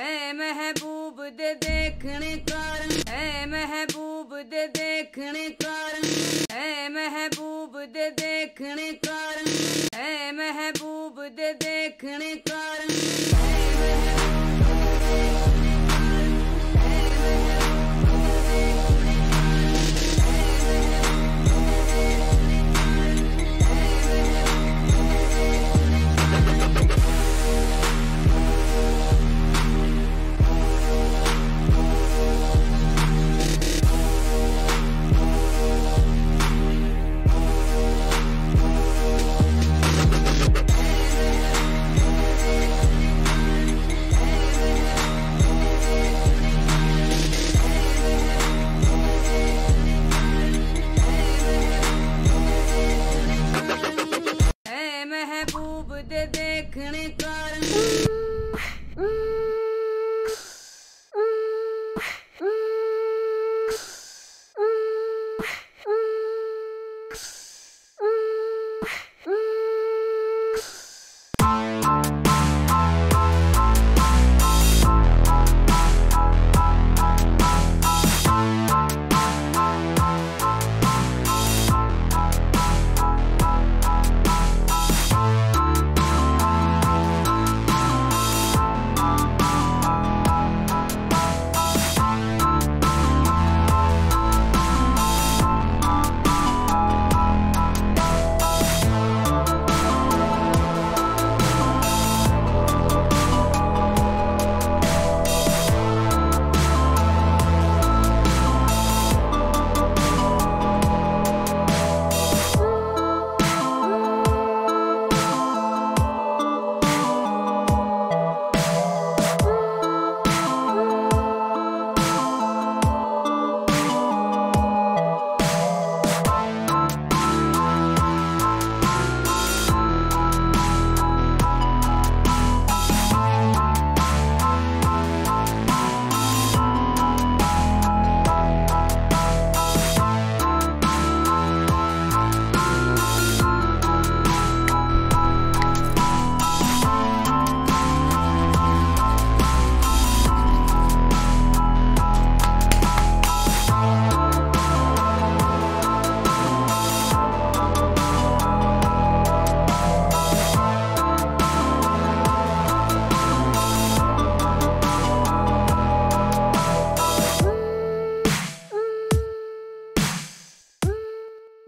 ऐ महबूब दे देखने कारण, ऐ महबूब दे देखने कारण, ऐ महबूब दे देखने कारण, ऐ महबूब दे देखने कारण।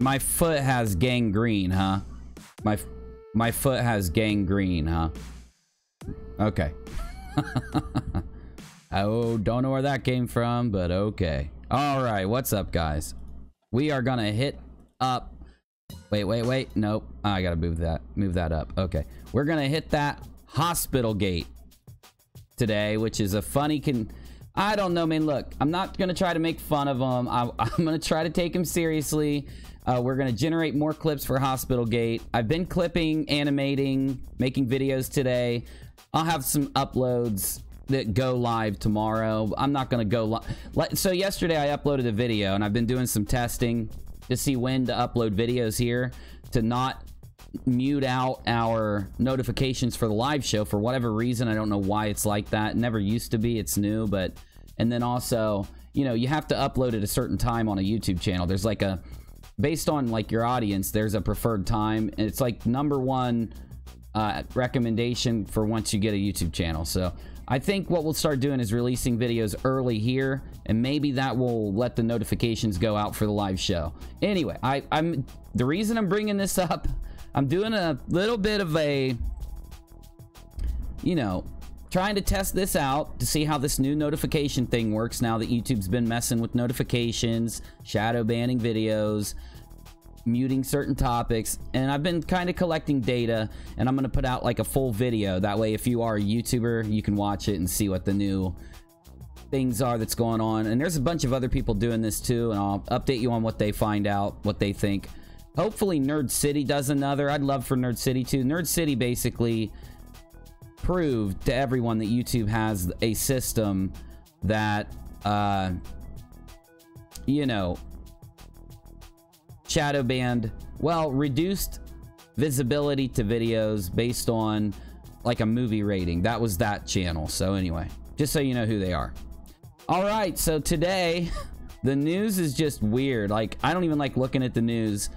My foot has gangrene, huh? My foot has gangrene, huh? Okay. Oh, don't know where that came from, but okay. All right, what's up, guys? We are gonna hit up. Wait. Nope. I gotta move that up. Okay. We're gonna hit that hospital gate today, which is a funny I don't know, man. Look, I'm not gonna try to make fun of him. I'm gonna try to take him seriously. We're gonna generate more clips for Hospital Gate. I've been clipping, animating, making videos today. I'll have some uploads that go live tomorrow. I'm not gonna go live. So yesterday I uploaded a video, and I've been doing some testing to see when to upload videos here to not mute out our notifications for the live show for whatever reason. I don't know why it's like that. It never used to be. It's new, but and then also, you know, you have to upload at a certain time on a YouTube channel. There's like a based on like your audience, there's a preferred time, and it's like #1 recommendation for once you get a YouTube channel. So I think what we'll start doing is releasing videos early here, and maybe that will let the notifications go out for the live show. Anyway, the reason I'm bringing this up, I'm doing a little bit of a, you know, trying to test this out to see how this new notification thing works now that YouTube's been messing with notifications, shadow banning videos, muting certain topics, and I've been kind of collecting data, and I'm going to put out like a full video. That way, if you are a YouTuber, you can watch it and see what the new things are that's going on. And there's a bunch of other people doing this too, and I'll update you on what they find out, what they think. Hopefully Nerd City does another. I'd love for Nerd City too. Nerd City basically proved to everyone that YouTube has a system that you know, shadow banned, well, reduced visibility to videos based on like a movie rating. That was that channel. So anyway, just so you know who they are. All right, so today the news is just weird. Like, I don't even like looking at the news,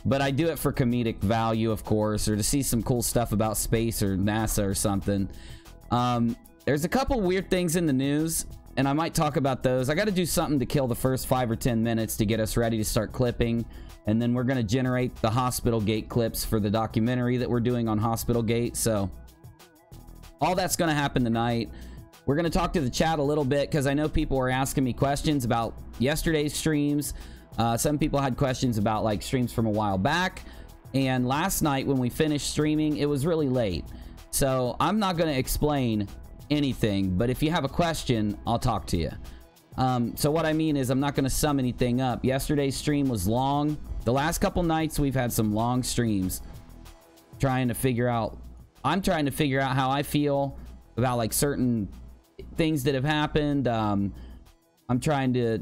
but I do it for comedic value, of course, or to see some cool stuff about space or NASA or something. There's a couple weird things in the news, and I might talk about those. I got to do something to kill the first 5 or 10 minutes to get us ready to start clipping, and then we're going to generate the Hospital Gate clips for the documentary that we're doing on Hospital Gate. So all that's going to happen tonight. We're going to talk to the chat a little bit because I know people were asking me questions about yesterday's streams. Some people had questions about like streams from a while back, and last night when we finished streaming, it was really late. So I'm not going to explain anything, but if you have a question, I'll talk to you. So what I mean is I'm not going to sum anything up. Yesterday's stream was long. The last couple nights we've had some long streams I'm trying to figure out how I feel about like certain things that have happened. I'm trying to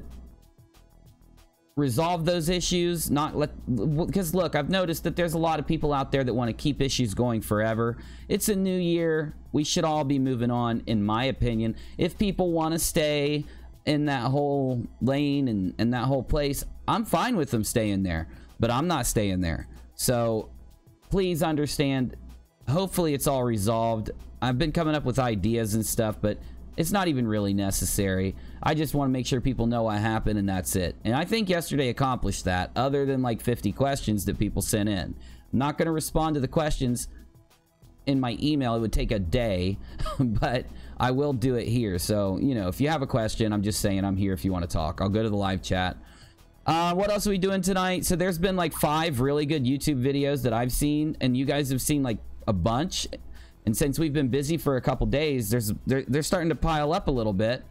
resolve those issues, because look, I've noticed that there's a lot of people out there that want to keep issues going forever. It's a new year. We should all be moving on, in my opinion. If people want to stay in that whole lane and that whole place, I'm fine with them staying there, but I'm not staying there. So please understand, hopefully it's all resolved. I've been coming up with ideas and stuff, but it's not even really necessary. I just want to make sure people know what happened, and that's it. And I think yesterday accomplished that, other than like 50 questions that people sent in. I'm not going to respond to the questions in my email. It would take a day, but I will do it here. So, you know, if you have a question, I'm just saying I'm here if you want to talk. I'll go to the live chat. What else are we doing tonight? So there's been like 5 really good YouTube videos that I've seen, and you guys have seen like a bunch. And since we've been busy for a couple days, they're starting to pile up a little bit.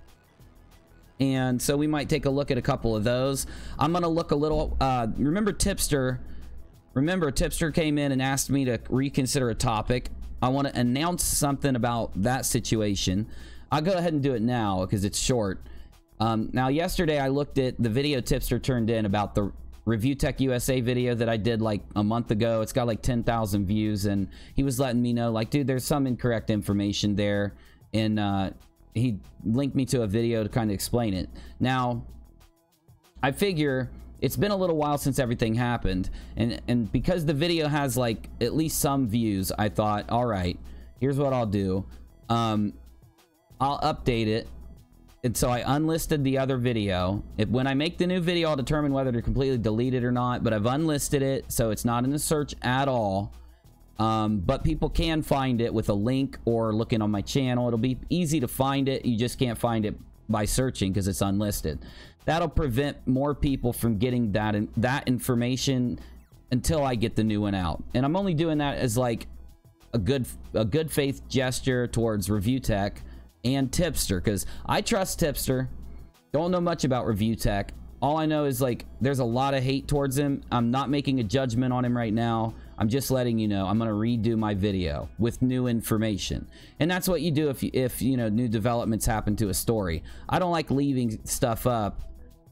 And so we might take a look at a couple of those. I'm going to look a little... remember Tipster? Remember, Tipster came in and asked me to reconsider a topic. I want to announce something about that situation. I'll go ahead and do it now because it's short. Now, yesterday I looked at the video Tipster turned in about the Review Tech USA video that I did like a month ago. It's got like 10,000 views, and he was letting me know, like, dude, there's some incorrect information there, and he linked me to a video to kind of explain it. Now, I figure it's been a little while since everything happened, and because the video has like at least some views, I thought, all right, here's what I'll do. I'll update it. And so I unlisted the other video. When I make the new video, I'll determine whether to completely delete it or not, but I've unlisted it, so it's not in the search at all. But people can find it with a link or looking on my channel. It'll be easy to find it. You just can't find it by searching because it's unlisted. That'll prevent more people from getting that information until I get the new one out. And I'm only doing that as like a good faith gesture towards Review Tech and Tipster, because I trust Tipster. Don't know much about Review Tech. All I know is like there's a lot of hate towards him. I'm not making a judgment on him right now. I'm just letting you know I'm going to redo my video with new information. And that's what you do if you know, new developments happen to a story. I don't like leaving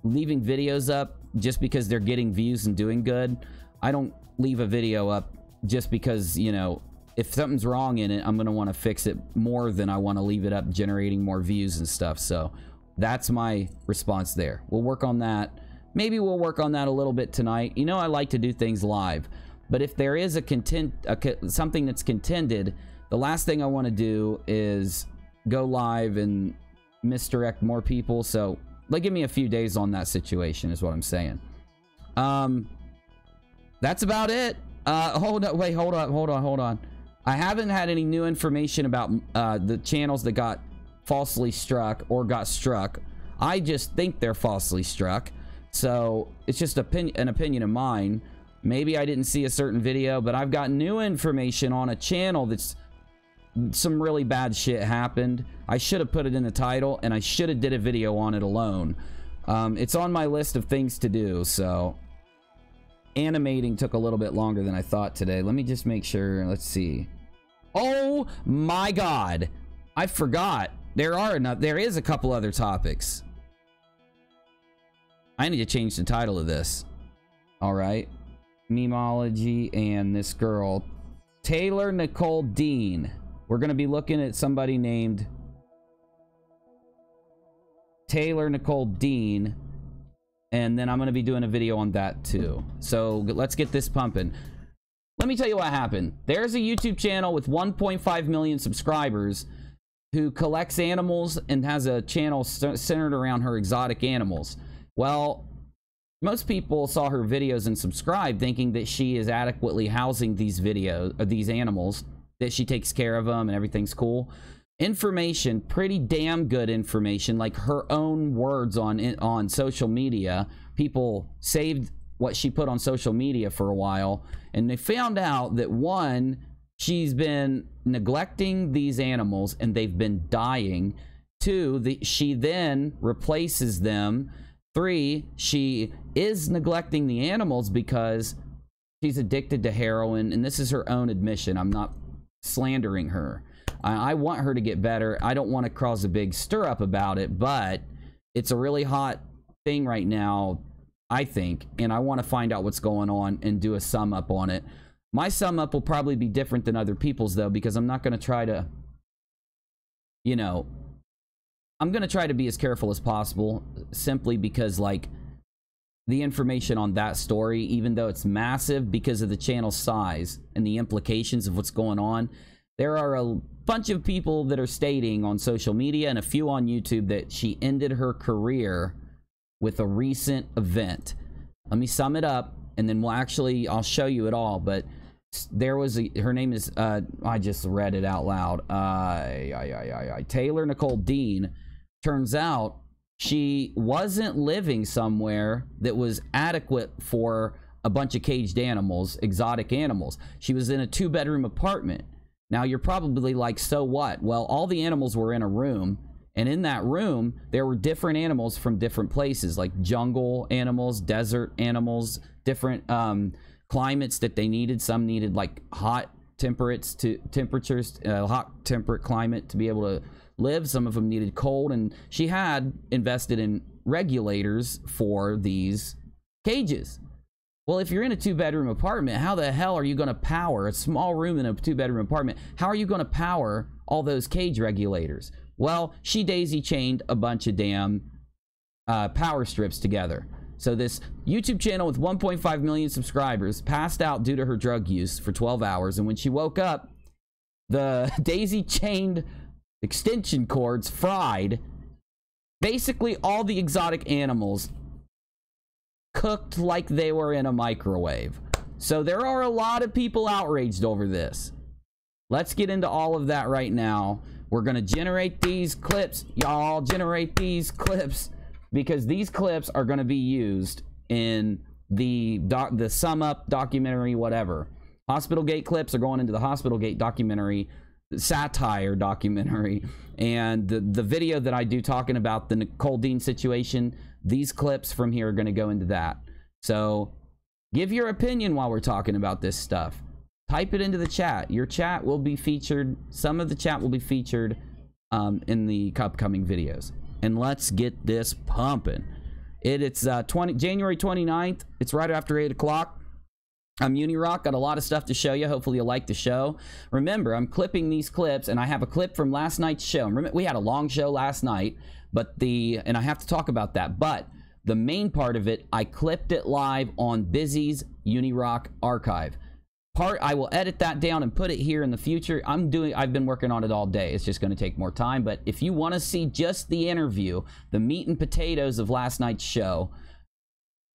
videos up just because they're getting views and doing good. I don't leave a video up just because, you know, if something's wrong in it, I'm going to want to fix it more than I want to leave it up generating more views and stuff. So that's my response there. We'll work on that. Maybe we'll work on that a little bit tonight. You know, I like to do things live, but if there is something that's contended, the last thing I want to do is go live and misdirect more people. So like, give me a few days on that situation is what I'm saying. That's about it. Hold on. I haven't had any new information about the channels that got falsely struck or got struck. I just think they're falsely struck. So it's just an opinion of mine. Maybe I didn't see a certain video, but I've got new information on a channel that's some really bad shit happened. I should have put it in the title, and I should have did a video on it alone. It's on my list of things to do, so... Animating took a little bit longer than I thought today. Let me just make sure. Let's see. Oh my god, I forgot. There is a couple other topics. I need to change the title of this. All right. Memeology and this girl, Nicole Dean. We're going to be looking at somebody named Tylor Nicole Dean, and then I'm going to be doing a video on that too. So let's get this pumping. Let me tell you what happened. There's a YouTube channel with 1.5 million subscribers who collects animals and has a channel centered around her exotic animals. Well, most people saw her videos and subscribed thinking that she is adequately housing these these animals, that she takes care of them and everything's cool. Information, pretty damn good information, like her own words on social media. People saved what she put on social media for a while, and they found out that, one, she's been neglecting these animals and they've been dying. Two, she then replaces them. Three, she is neglecting the animals because she's addicted to heroin, and this is her own admission. I'm not slandering her. I want her to get better. I don't want to cause a big stir up about it, but it's a really hot thing right now, I think, and I want to find out what's going on and do a sum up on it. My sum up will probably be different than other people's, though, because I'm not going to try to, you know, I'm going to try to be as careful as possible, simply because, like, the information on that story, even though it's massive because of the channel size and the implications of what's going on, there are a bunch of people that are stating on social media and a few on YouTube that she ended her career with a recent event. Let me sum it up, and then I'll show you it all. But there was her name is, I just read it out loud. Tylor Nicole Dean. Turns out she wasn't living somewhere that was adequate for a bunch of caged animals, exotic animals. She was in a 2-bedroom apartment. Now, you're probably like, so what? Well, all the animals were in a room, and in that room, there were different animals from different places, like jungle animals, desert animals, different climates that they needed. Some needed like hot temperatures, hot temperate climate to be able to live. Some of them needed cold, and she had invested in regulators for these cages. Well, if you're in a 2-bedroom apartment, how the hell are you going to power a small room in a 2-bedroom apartment? How are you going to power all those cage regulators? Well, she daisy chained a bunch of damn power strips together. So this YouTube channel with 1.5 million subscribers passed out due to her drug use for 12 hours. And when she woke up, the daisy chained extension cords fried. Basically, all the exotic animals cooked like they were in a microwave. So there are a lot of people outraged over this. Let's get into all of that right now. We're going to generate these clips. Y'all generate these clips, because these clips are going to be used in the sum up documentary, whatever. Hospital Gate clips are going into the Hospital Gate documentary, satire documentary, and the video that I do talking about the Nicole Dean situation, these clips from here are going to go into that. So give your opinion while we're talking about this stuff. Type it into the chat. Your chat will be featured. Some of the chat will be featured in the upcoming videos. And let's get this pumping. It's January 29th. It's right after 8 o'clock. I'm UNIRock. Got a lot of stuff to show you. Hopefully you'll like the show. Remember, I'm clipping these clips, and I have a clip from last night's show. Remember, we had a long show last night, and I have to talk about that. But the main part of it, I clipped it live on Bizzy's UNIRock archive. I will edit that down and put it here in the future. I've been working on it all day. It's just going to take more time. But if you want to see just the interview, the meat and potatoes of last night's show,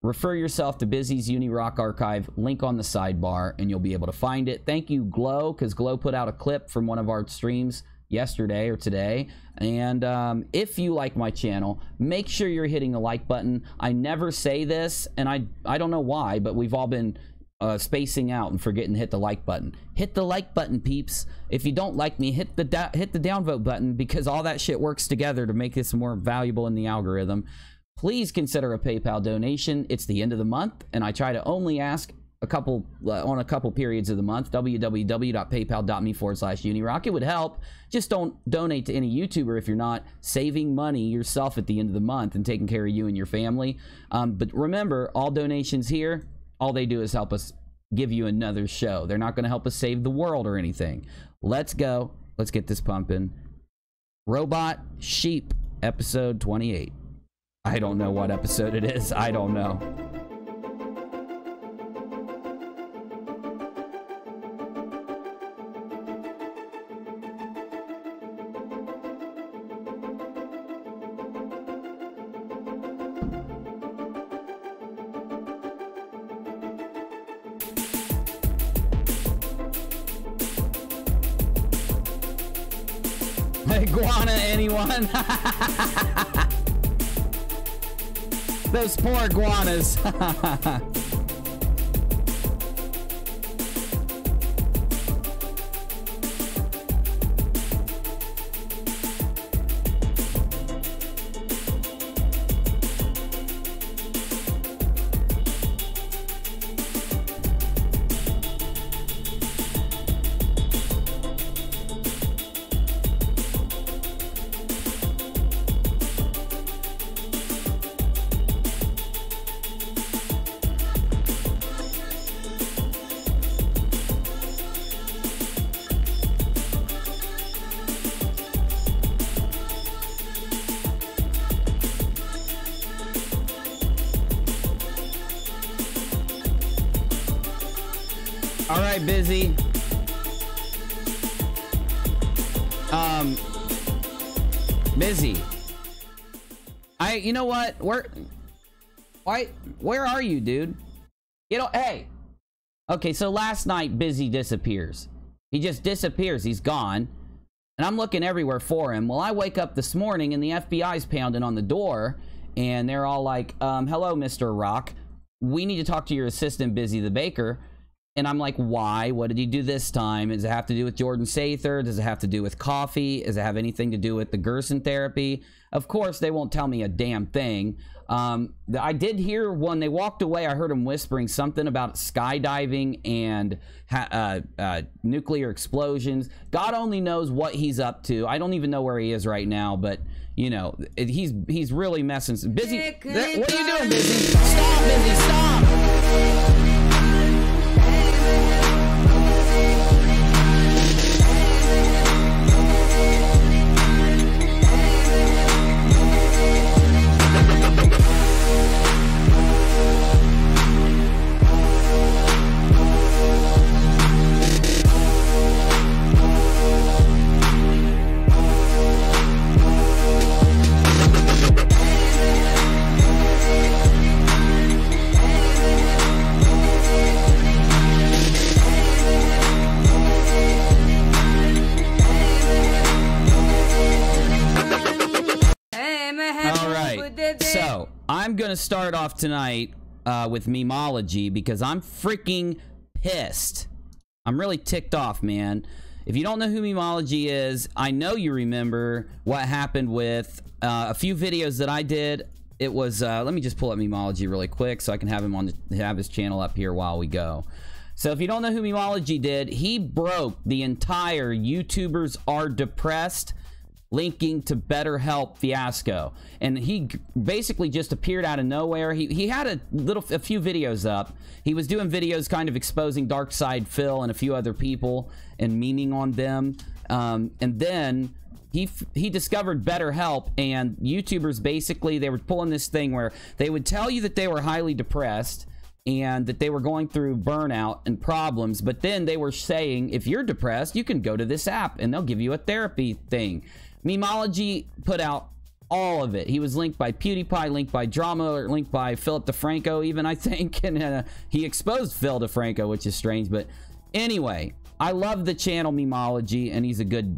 refer yourself to Bizzy's UNIRock archive, link on the sidebar, and you'll be able to find it. Thank you, Glow, because Glow put out a clip from one of our streams yesterday or today. And if you like my channel, make sure you're hitting the like button. I never say this, and I don't know why, but we've all been spacing out and forgetting to hit the like button. Hit the like button, peeps. If you don't like me, hit the downvote button, because all that shit works together to make this more valuable in the algorithm. Please consider a PayPal donation. It's the end of the month, and I try to only ask a couple periods of the month. www.paypal.me/UNIRock. It would help. Just don't donate to any YouTuber if you're not saving money yourself at the end of the month and taking care of you and your family. But remember, all donations here, all they do is help us give you another show. They're not going to help us save the world or anything. Let's go. Let's get this pumping. Robot Sheep, episode 28. I don't know what episode it is. I don't know. Iguana, anyone? Those poor iguanas. All right, Bizzy. Bizzy. You know what? Where are you, dude? You know, hey. Okay, so last night, Bizzy disappears. He just disappears. He's gone. And I'm looking everywhere for him. Well, I wake up this morning and the FBI's pounding on the door. And they're all like, hello, Mr. Rock. We need to talk to your assistant, Bizzy the Baker. And I'm like, why? What did he do this time? Does it have to do with Jordan Sather? Does it have to do with coffee? Does it have anything to do with the Gerson therapy? Of course, they won't tell me a damn thing. I did hear when they walked away, I heard him whispering something about skydiving and nuclear explosions. God only knows what he's up to. I don't even know where he is right now, but you know, he's really messing. Bizzy, what are you doing, Bizzy? Stop, Bizzy, stop! So, I'm going to start off tonight with Memeology because I'm freaking pissed. I'm really ticked off, man. If you don't know who Memeology is, I know you remember what happened with a few videos that I did. It was, let me just pull up Memeology really quick so I can have him on have his channel up here while we go. So if you don't know who Memeology did, he broke the entire YouTubers Are Depressed linking to BetterHelp fiasco, and he basically just appeared out of nowhere. He had a few videos up. He was doing videos kind of exposing Darkside Phil and a few other people and memeing on them, and then he discovered BetterHelp, and YouTubers basically, they were pulling this thing where they would tell you that they were highly depressed and that they were going through burnout and problems, but then they were saying, if you're depressed, you can go to this app and they'll give you a therapy thing. Memeology put out all of it. He was linked by PewDiePie, linked by Drama, linked by Philip DeFranco even, I think, and he exposed Phil DeFranco, which is strange. But anyway, I love the channel Memeology, and he's a good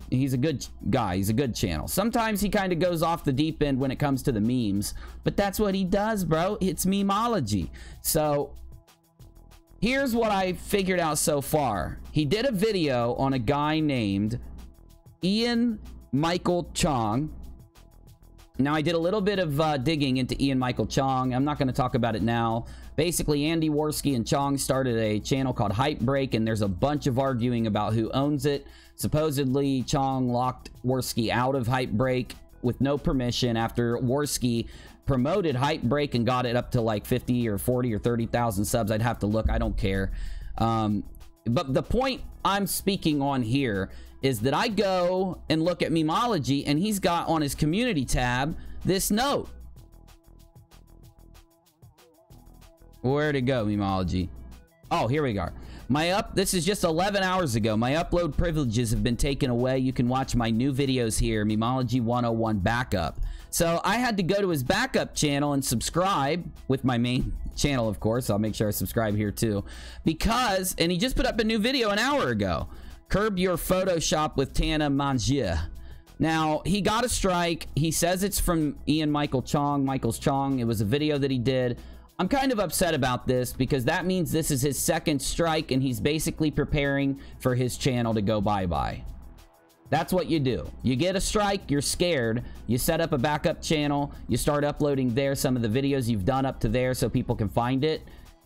guy. He's a good channel. Sometimes he kind of goes off the deep end when it comes to the memes, but that's what he does, bro. It's Memeology. So here's what I figured out so far. He did a video on a guy named Ian Michael Chong. Now, I did a little bit of digging into Ian Michael Chong. I'm not going to talk about it now. Basically, Andy Worski and Chong started a channel called Hype Break, and there's a bunch of arguing about who owns it. Supposedly, Chong locked Worski out of Hype Break with no permission after Worski promoted Hype Break and got it up to like 50 or 40 or 30,000 subs. I'd have to look. I don't care. But the point I'm speaking on here is that I go and look at Memeology, and he's got on his community tab this note. Where'd it go, Memeology? Oh, here we go. This is just 11 hours ago. My upload privileges have been taken away. You can watch my new videos here, Memeology 101 backup. So I had to go to his backup channel and subscribe with my main channel, of course. I'll make sure I subscribe here too. Because, and he just put up a new video an hour ago. Curb your Photoshop with Tana Mangia. Now, he got a strike. He says it's from Michael's Chong. It was a video that he did. I'm kind of upset about this because that means this is his second strike and he's basically preparing for his channel to go bye-bye. That's what you do. You get a strike, you're scared, you set up a backup channel, you start uploading there some of the videos you've done up to there so people can find it.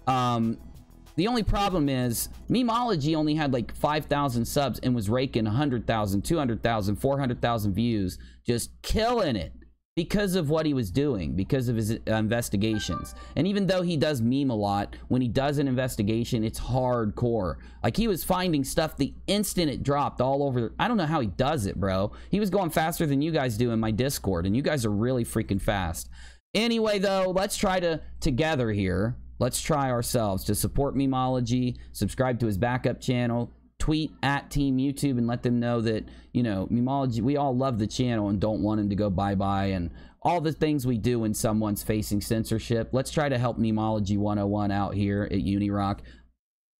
The only problem is Memeology only had like 5,000 subs and was raking 100,000, 200,000, 400,000 views, just killing it. Because of what he was doing, because of his investigations. And even though he does meme a lot, when he does an investigation, it's hardcore. Like, he was finding stuff the instant it dropped all over. I don't know how he does it, bro. He was going faster than you guys do in my Discord, and you guys are really freaking fast. Anyway, though, let's try to, together here, let's try ourselves to support Memeology, subscribe to his backup channel, tweet at Team YouTube and let them know that, you know, Memeology, we all love the channel and don't want him to go bye-bye, and all the things we do when someone's facing censorship. Let's try to help Memeology 101 out here at UNIRock.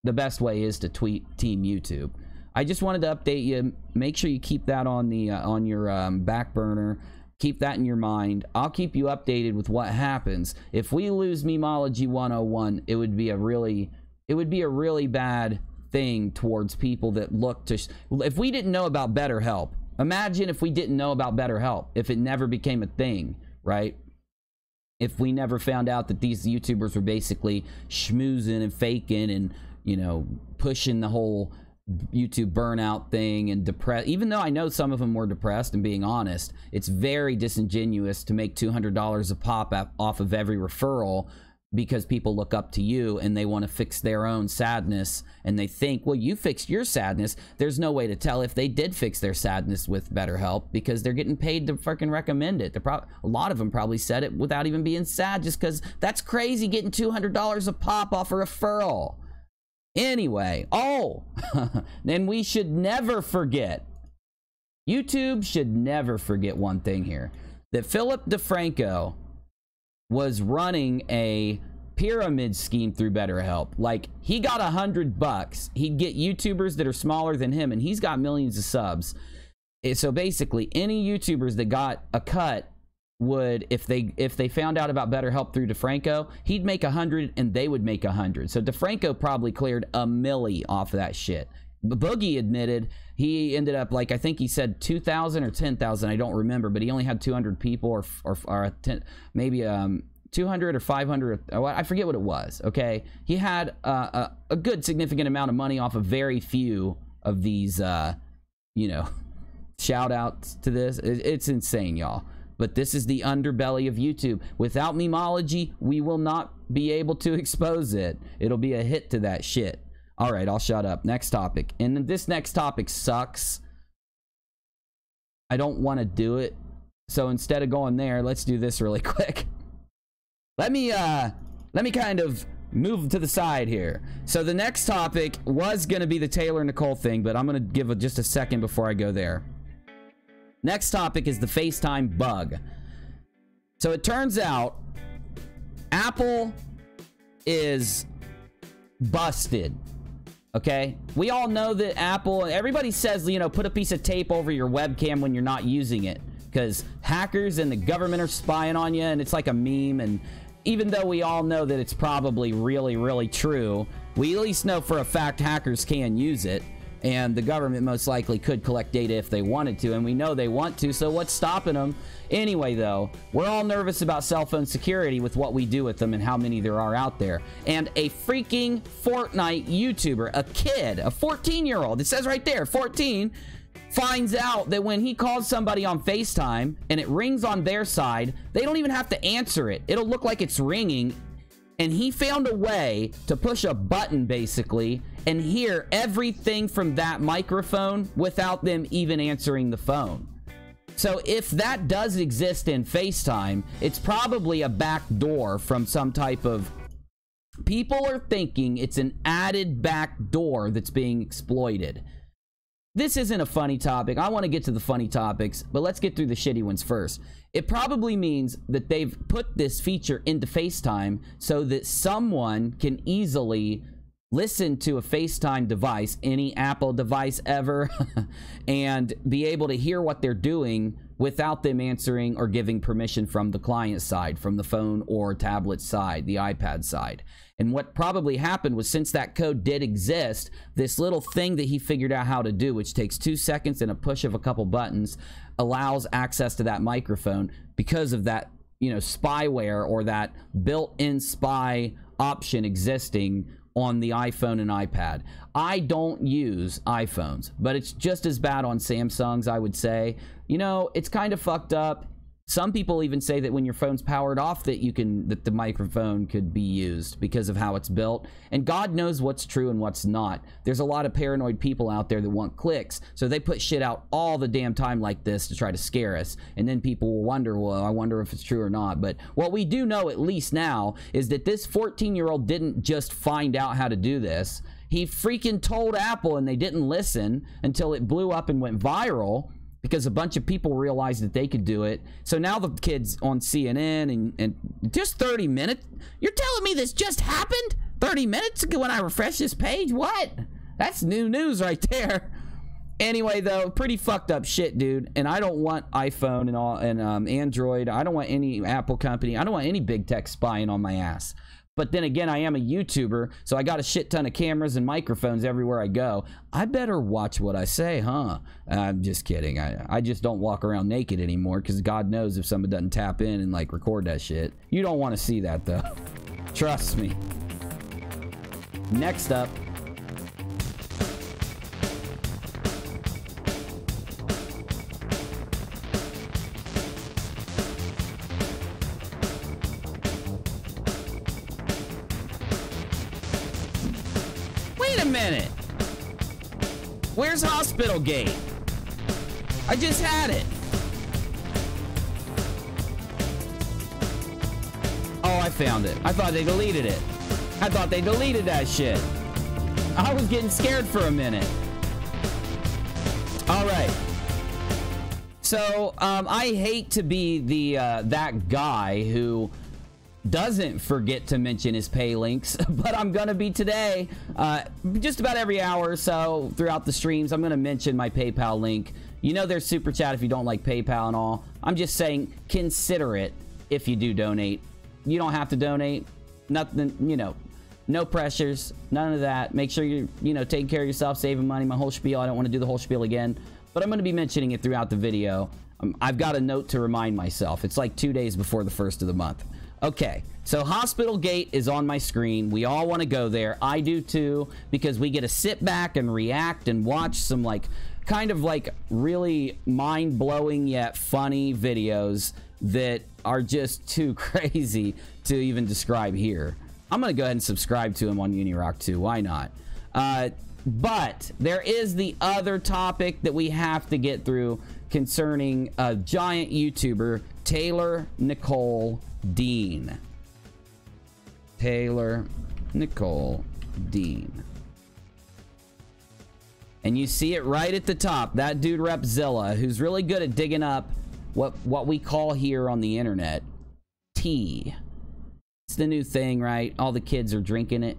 The best way is to tweet Team YouTube. I just wanted to update you. Make sure you keep that on the on your back burner. Keep that in your mind. I'll keep you updated with what happens. If we lose Memeology 101, it would be a really bad thing towards people that look to if we didn't know about BetterHelp. Imagine if we didn't know about BetterHelp, if it never became a thing, right? If we never found out that these YouTubers were basically schmoozing and faking and, you know, pushing the whole YouTube burnout thing and depressed. Even though I know some of them were depressed, and being honest, it's very disingenuous to make $200 a pop off of every referral because people look up to you and they want to fix their own sadness, and they think, well, you fixed your sadness. There's no way to tell if they did fix their sadness with BetterHelp because they're getting paid to freaking recommend it. A lot of them probably said it without even being sad, just because that's crazy, getting $200 a pop off a referral. Anyway, then we should never forget, YouTube should never forget one thing here, that Philip DeFranco was running a pyramid scheme through BetterHelp. Like, he got $100. He'd get YouTubers that are smaller than him, and he's got millions of subs. So basically, any YouTubers that got a cut would, if they found out about BetterHelp through DeFranco, he'd make 100 and they would make 100. So DeFranco probably cleared $1 million off of that shit. Boogie admitted he ended up, like, I think he said 2,000 or 10,000, I don't remember, but he only had 200 people or 10, maybe 200 or 500, I forget what it was. Okay, he had a good significant amount of money off of very few of these you know, shout outs to this. It's insane, y'all. But this is the underbelly of YouTube. Without Memeology, we will not be able to expose it. It'll be a hit to that shit. All right, I'll shut up. Next topic. And this next topic sucks. I don't want to do it. So instead of going there, let's do this really quick. Let me kind of move to the side here. So the next topic was going to be the Tylor Nicole thing, but I'm going to give just a second before I go there. Next topic is the FaceTime bug. So it turns out Apple is busted. Okay, we all know that Apple, everybody says, you know, put a piece of tape over your webcam when you're not using it because hackers and the government are spying on you, and it's like a meme. And even though we all know that it's probably really true, we at least know for a fact hackers can use it, and the government most likely could collect data if they wanted to, and we know they want to, so what's stopping them? Anyway, though, we're all nervous about cell phone security with what we do with them and how many there are out there. And a freaking Fortnite YouTuber, a kid, a 14-year-old, it says right there, 14, finds out that when he calls somebody on FaceTime and it rings on their side, they don't even have to answer it. It'll look like it's ringing. And he found a way to push a button, basically, and hear everything from that microphone without them even answering the phone. So if that does exist in FaceTime, it's probably a back door from some type of People are thinking it's an added back door that's being exploited. This isn't a funny topic. I want to get to the funny topics, but let's get through the shitty ones first. It probably means that they've put this feature into FaceTime so that someone can easily listen to a FaceTime device, any Apple device ever, and be able to hear what they're doing without them answering or giving permission from the client side, from the phone or tablet side, the iPad side. And what probably happened was, since that code did exist, this little thing that he figured out how to do, which takes 2 seconds and a push of a couple buttons, allows access to that microphone because of that, you know, spyware or that built-in spy option existing on the iPhone and iPad. I don't use iPhones, but it's just as bad on Samsungs, I would say. You know, it's kind of fucked up. Some people even say that when your phone's powered off that the microphone could be used because of how it's built. And God knows what's true and what's not. There's a lot of paranoid people out there that want clicks, so they put shit out all the damn time like this to try to scare us. And then people will wonder, well, I wonder if it's true or not. But what we do know, at least now, is that this 14-year-old didn't just find out how to do this. He freaking told Apple, and they didn't listen until it blew up and went viral, because a bunch of people realized that they could do it. So now the kid's on CNN and just 30 minutes. You're telling me this just happened 30 minutes ago when I refreshed this page? What? That's new news right there. Anyway, though, pretty fucked up shit, dude. And I don't want iPhone and all and Android. I don't want any Apple company. I don't want any big tech spying on my ass. But then again, I am a YouTuber, so I got a shit ton of cameras and microphones everywhere I go. I better watch what I say, huh? I'm just kidding. I just don't walk around naked anymore, because God knows if somebody doesn't tap in and like record that shit. You don't want to see that, though. Trust me. Next up. Wait a minute. Where's Hospital Gate? I just had it. Oh, I found it. I thought they deleted it. I thought they deleted that shit. I was getting scared for a minute. All right. So, I hate to be the that guy who doesn't forget to mention his pay links, but I'm gonna be today. Just about every hour or so throughout the streams, I'm gonna mention my PayPal link. You know, there's super chat if you don't like PayPal and all. I'm just saying, consider it if you do donate. You don't have to donate. Nothing, you know, no pressures, none of that. Make sure you're, you know, taking care of yourself, saving money, my whole spiel. I don't want to do the whole spiel again, but I'm going to be mentioning it throughout the video. I've got a note to remind myself. It's like 2 days before the 1st of the month. Okay, so Hospital Gate is on my screen. We all want to go there. I do too, because we get to sit back and react and watch some like kind of like really mind-blowing yet funny videos that are just too crazy to even describe here. I'm going to go ahead and subscribe to him on UNIRock too. Why not? But there is the other topic that we have to get through concerning a giant YouTuber, Tylor Nicole Dean. Tylor Nicole Dean. And you see it right at the top. That dude Repzilla, who's really good at digging up what we call here on the internet tea. It's the new thing, right? All the kids are drinking it.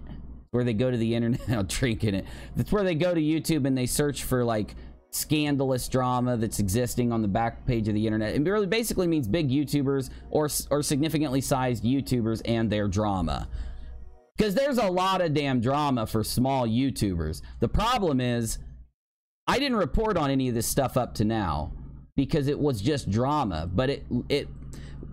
Where they go to the internet, drinking it. That's where they go to YouTube and they search for like scandalous drama that's existing on the back page of the internet. It really basically means big YouTubers or significantly sized YouTubers and their drama. Because there's a lot of damn drama for small YouTubers. The problem is, I didn't report on any of this stuff up to now because it was just drama. But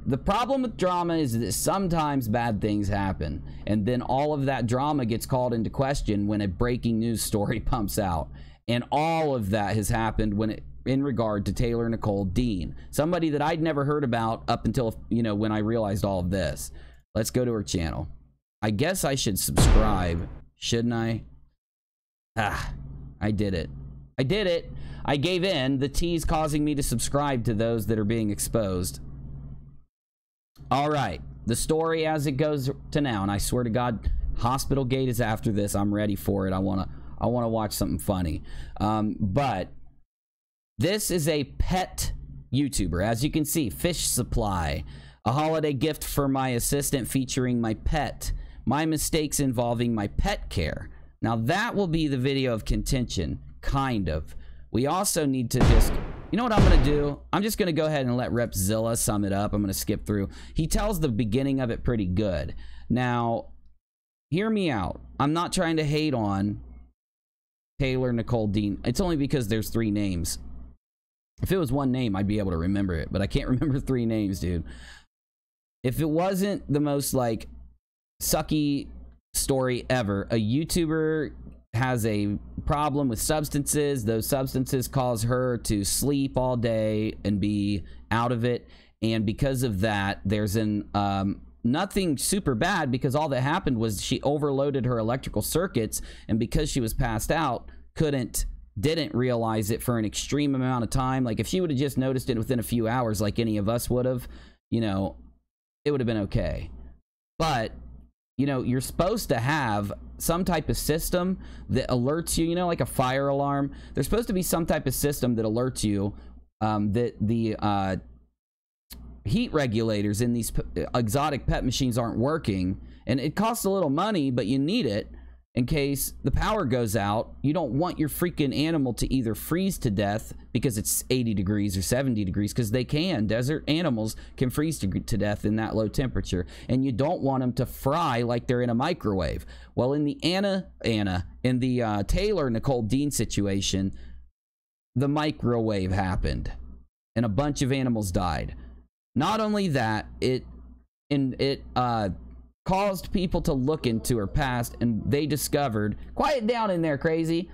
the problem with drama is that sometimes bad things happen, and then all of that drama gets called into question when a breaking news story pumps out. And all of that has happened in regard to Tylor Nicole Dean, somebody that I'd never heard about up until, you know, when I realized all of this. Let's go to her channel. I guess I should subscribe, shouldn't I? I did it. I did it. I gave in. The tea's causing me to subscribe to those that are being exposed. All right, the story as it goes to now, and I swear to God, Hospital Gate is after this. I'm ready for it. I want to watch something funny. But this is a pet YouTuber. As you can see, Fish Supply, a holiday gift for my assistant featuring my pet, my mistakes involving my pet care. Now that will be the video of contention, kind of. We also need to just, you know what I'm going to do? I'm just going to go ahead and let Repzilla sum it up. I'm going to skip through. He tells the beginning of it pretty good. Now, hear me out. I'm not trying to hate on Tylor, Nicole Dean. It's only because there's 3 names. If it was one name, I'd be able to remember it, but I can't remember 3 names, dude. If it wasn't the most, like, sucky story ever, a YouTuber has a problem with substances. Those substances cause her to sleep all day and be out of it. And because of that, there's an, nothing super bad, because all that happened was she overloaded her electrical circuits, and because she was passed out, didn't realize it for an extreme amount of time. Like, if she would have just noticed it within a few hours, like any of us would have, you know, it would have been okay. But, you know, you're supposed to have some type of system that alerts you, you know, like a fire alarm. There's supposed to be some type of system that alerts you that the heat regulators in these exotic pet machines aren't working. And it costs a little money, but you need it in case the power goes out. You don't want your freaking animal to either freeze to death because it's 80 degrees or 70 degrees, because they can. Desert animals can freeze to death in that low temperature. And you don't want them to fry like they're in a microwave. Well, in the Tylor Nicole Dean situation, the microwave happened and a bunch of animals died. Not only that, it caused people to look into her past, and they discovered, quiet down in there, crazy.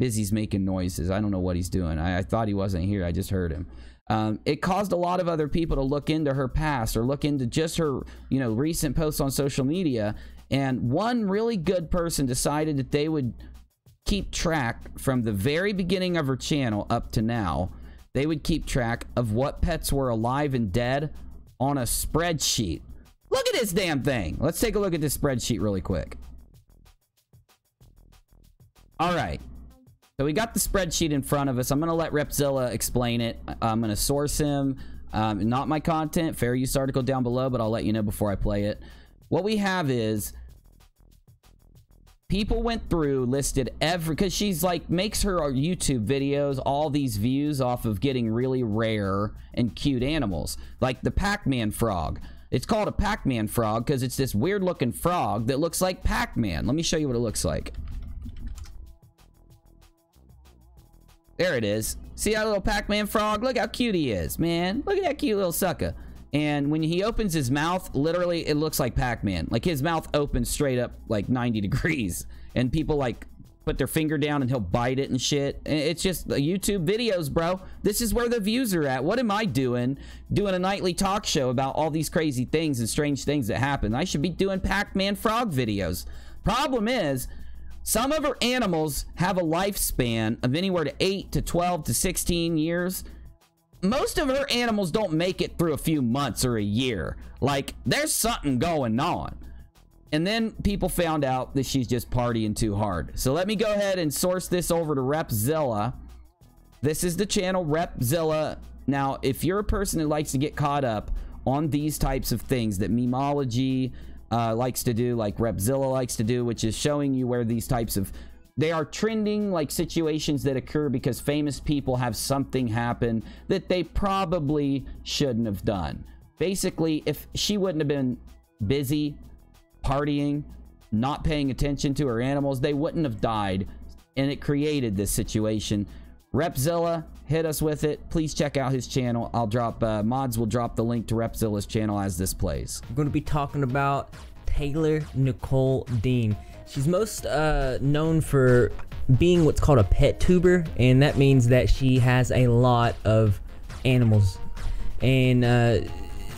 Bizzy's making noises. I don't know what he's doing. I thought he wasn't here. I just heard him. It caused a lot of other people to look into her past, or look into just her, you know, recent posts on social media. And one really good person decided that they would keep track from the very beginning of her channel up to now. They would keep track of what pets were alive and dead on a spreadsheet. Look at this damn thing. Let's take a look at this spreadsheet really quick. All right. So we got the spreadsheet in front of us. I'm going to let Repzilla explain it. I'm going to source him. Not my content. Fair use article down below, but I'll let you know before I play it. What we have is people went through, listed every, because she's like, makes her YouTube videos all these views off of getting really rare and cute animals, like the Pac-Man frog. It's called a Pac-Man frog because it's this weird looking frog that looks like Pac-Man. Let me show you what it looks like. There it is. See that little Pac-Man frog? Look how cute he is, man. Look at that cute little sucker. And when he opens his mouth, literally, it looks like Pac-Man. Like, his mouth opens straight up like 90 degrees. And people, like, put their finger down and he'll bite it and shit. It's just YouTube videos, bro. This is where the views are at. What am I doing? Doing a nightly talk show about all these crazy things and strange things that happen. I should be doing Pac-Man frog videos. Problem is, some of her animals have a lifespan of anywhere to 8 to 12 to 16 years. Most of her animals don't make it through a few months or a year. Like, there's something going on. And then people found out that she's just partying too hard. So let me go ahead and source this over to Repzilla. This is the channel, Repzilla. Now, if you're a person who likes to get caught up on these types of things that Memeology likes to do, like Repzilla likes to do, which is showing you where these types of, they are trending, like situations that occur because famous people have something happen that they probably shouldn't have done. Basically, if she wouldn't have been busy partying, not paying attention to her animals, they wouldn't have died, and it created this situation. Repzilla, hit us with it. Please check out his channel. I'll drop, mods will drop the link to Repzilla's channel as this plays. We're going to be talking about Tylor Nicole Dean. She's most known for being what's called a pet tuber, and that means that she has a lot of animals. And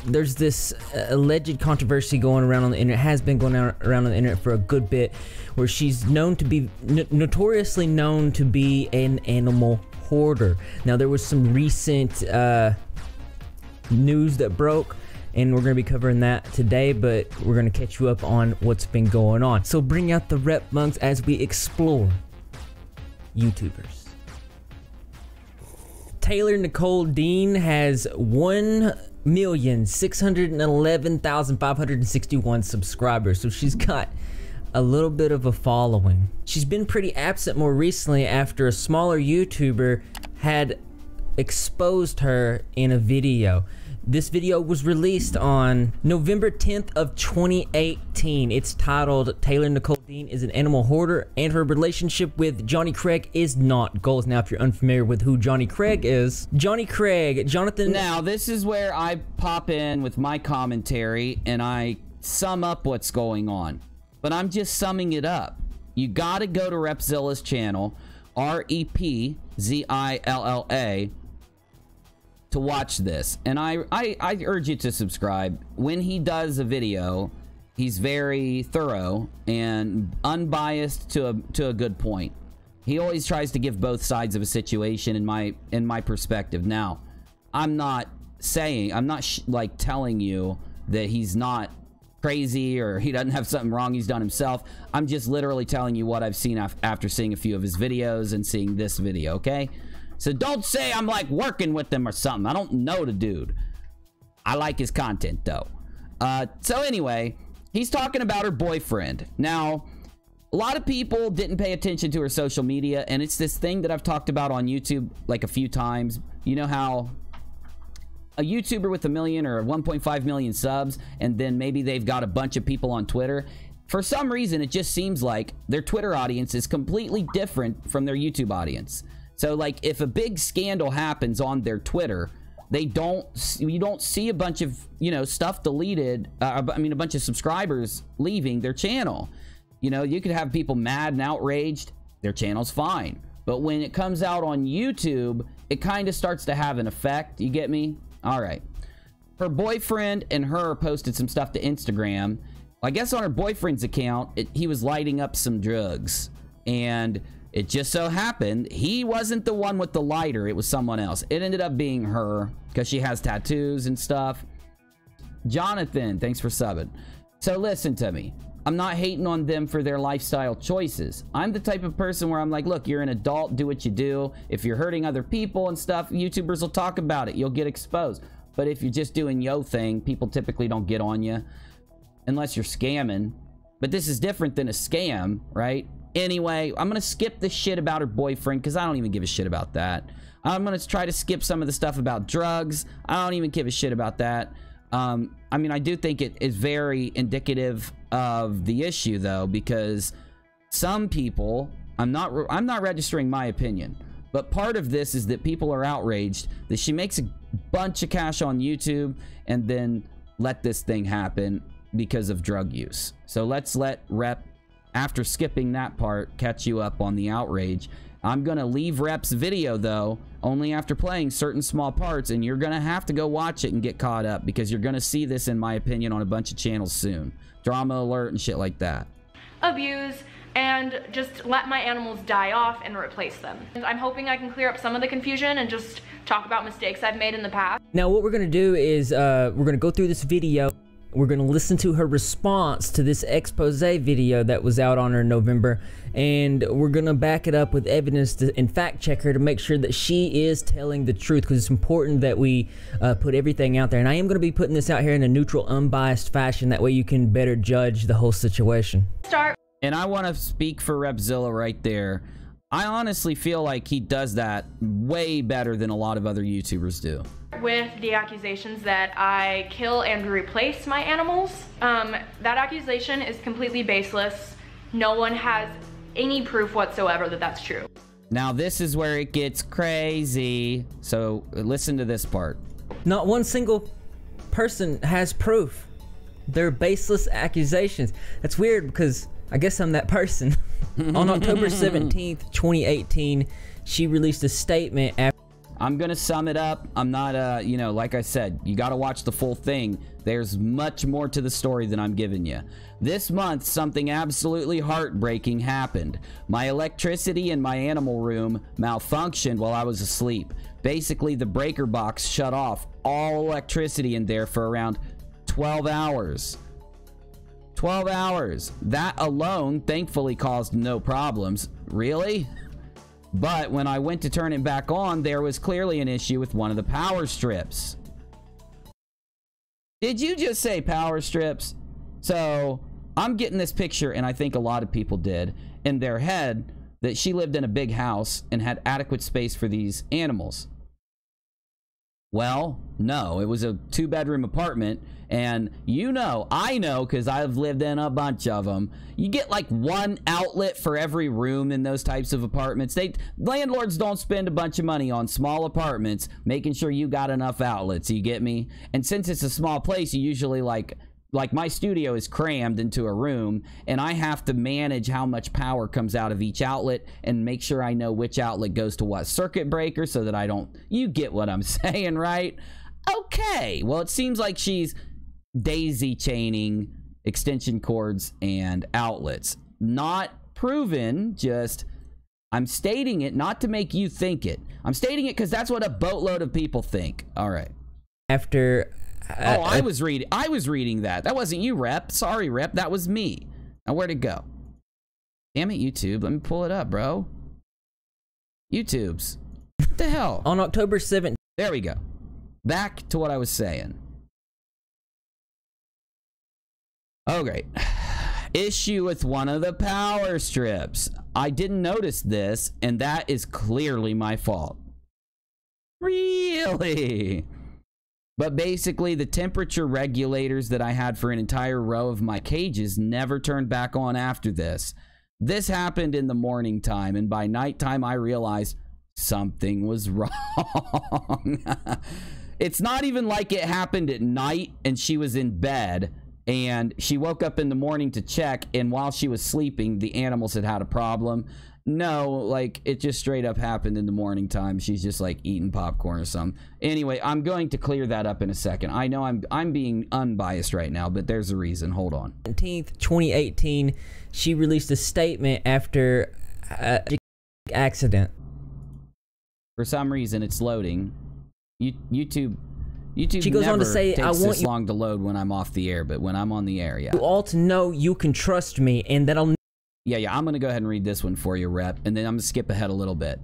there's this alleged controversy going around on the internet, has been going around on the internet for a good bit, where she's known to be, notoriously known to be an animal hoarder. Now, there was some recent news that broke and we're going to be covering that today, but we're going to catch you up on what's been going on. So bring out the rep monks as we explore YouTubers. Tylor Nicole Dean has 1,611,561 subscribers, so she's got a little bit of a following. She's been pretty absent more recently after a smaller YouTuber had exposed her in a video. This video was released on November 10th of 2018. It's titled Tylor Nicole Dean is an Animal Hoarder and her relationship with Johnny Craig is not goals. Now, if you're unfamiliar with who Johnny Craig is, Johnny Craig, Jonathan... Now, this is where I pop in with my commentary and I sum up what's going on. But I'm just summing it up. You gotta go to Repzilla's channel, REPZILLA, to watch this. And I urge you to subscribe. When he does a video, he's very thorough and unbiased to a good point. He always tries to give both sides of a situation in my perspective. Now, I'm not like telling you that he's not crazy or he doesn't have something wrong he's done himself. I'm just literally telling you what I've seen after seeing a few of his videos and seeing this video, okay? So don't say I'm like working with him or something. I don't know the dude. I like his content though. So anyway, he's talking about her boyfriend. Now, a lot of people didn't pay attention to her social media, and it's this thing that I've talked about on YouTube like a few times. You know how a YouTuber with 1 million or 1.5 million subs, and then maybe they've got a bunch of people on Twitter. For some reason, it just seems like their Twitter audience is completely different from their YouTube audience. So, like, if a big scandal happens on their Twitter, you don't see a bunch of, you know, stuff deleted. I mean, a bunch of subscribers leaving their channel. You know, you could have people mad and outraged. Their channel's fine. But when it comes out on YouTube, it kind of starts to have an effect. You get me? All right. Her boyfriend and her posted some stuff to Instagram. I guess on her boyfriend's account, he was lighting up some drugs. And it just so happened he wasn't the one with the lighter. It was someone else. It ended up being her because she has tattoos and stuff. Jonathan, thanks for subbing. So listen to me. I'm not hating on them for their lifestyle choices. I'm the type of person where I'm like, look, you're an adult, do what you do. If you're hurting other people and stuff, YouTubers will talk about it. You'll get exposed. But if you're just doing yo thing, people typically don't get on you unless you're scamming. But this is different than a scam, right? Anyway, I'm going to skip the shit about her boyfriend because I don't even give a shit about that. I'm going to try to skip some of the stuff about drugs. I don't even give a shit about that. I mean, I do think it is very indicative of the issue, though, because some people, I'm not registering my opinion, but part of this is that people are outraged that she makes a bunch of cash on YouTube and then let this thing happen because of drug use. So let's let Rep, after skipping that part, catch you up on the outrage. I'm gonna leave Rep's video though only after playing certain small parts, and you're gonna have to go watch it and get caught up because you're gonna see this, in my opinion, on a bunch of channels soon. Drama alert and shit like that. Abuse and just let my animals die off and replace them. And I'm hoping I can clear up some of the confusion and just talk about mistakes I've made in the past. Now what we're gonna do is we're gonna go through this video. We're gonna listen to her response to this expose video that was out on her in November, and we're gonna back it up with evidence and fact check her to make sure that she is telling the truth, because it's important that we put everything out there. And I am gonna be putting this out here in a neutral, unbiased fashion. That way you can better judge the whole situation. And I want to speak for Repzilla right there. I honestly feel like he does that way better than a lot of other YouTubers do. With the accusations that I kill and replace my animals. That accusation is completely baseless. No one has any proof whatsoever that that's true. Now this is where it gets crazy. So listen to this part. Not one single person has proof. They're baseless accusations. That's weird because I guess I'm that person. On October 17th, 2018, she released a statement after... I'm gonna sum it up. I'm not, you know, like I said, you gotta watch the full thing. There's much more to the story than I'm giving you. This month, something absolutely heartbreaking happened. My electricity in my animal room malfunctioned while I was asleep. Basically, the breaker box shut off all electricity in there for around 12 hours. 12 hours. That alone, thankfully, caused no problems. Really? But when I went to turn it back on, there was clearly an issue with one of the power strips. Did you just say power strips? So I'm getting this picture, and I think a lot of people did, in their head that she lived in a big house and had adequate space for these animals. Well, no, it was a 2-bedroom apartment, and you know, I know because I've lived in a bunch of them, you get like 1 outlet for every room in those types of apartments. Landlords don't spend a bunch of money on small apartments making sure you got enough outlets, you get me? And since it's a small place, you usually like my studio is crammed into a room, and I have to manage how much power comes out of each outlet and make sure I know which outlet goes to what circuit breaker so that I don't... You get what I'm saying, right? Okay, well, it seems like she's daisy chaining extension cords and outlets. Not proven, just... I'm stating it not to make you think it. I'm stating it because that's what a boatload of people think. All right. After... oh, I was reading that. That wasn't you, Rep. Sorry, Rep. That was me. Now, where'd it go? Damn it, YouTube. Let me pull it up, bro. YouTube's. What the hell? On October 7th. There we go. Back to what I was saying. Oh, great. Issue with one of the power strips. I didn't notice this, and that is clearly my fault. Really? But basically, the temperature regulators that I had for an entire row of my cages never turned back on after this. This happened in the morning time, and by nighttime, I realized something was wrong. It's not even like it happened at night and she was in bed and she woke up in the morning to check, and while she was sleeping, the animals had a problem. No, like, it just straight up happened in the morning time. She's just like eating popcorn or something. Anyway, I'm going to clear that up in a second. I know I'm being unbiased right now, but there's a reason. Hold on. 17th, 2018, she released a statement after accident. For some reason, it's loading. YouTube she goes on to say, "I want this long to load when I'm off the air, but when I'm on the air, yeah. You all to know you can trust me, and that I'll." Yeah, I'm going to go ahead and read this one for you, Rep, and then I'm going to skip ahead a little bit.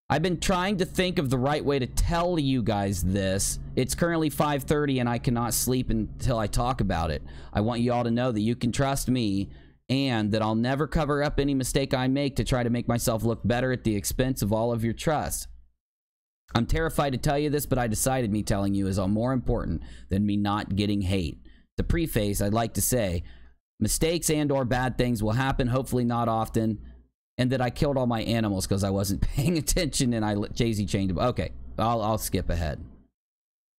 I've been trying to think of the right way to tell you guys this. It's currently 5:30, and I cannot sleep until I talk about it. I want you all to know that you can trust me, and that I'll never cover up any mistake I make to try to make myself look better at the expense of all of your trust. I'm terrified to tell you this, but I decided me telling you is all more important than me not getting hate. To preface, I'd like to say, mistakes and or bad things will happen, hopefully not often, and that I killed all my animals because I wasn't paying attention and I daisy chained them. Okay, I'll skip ahead.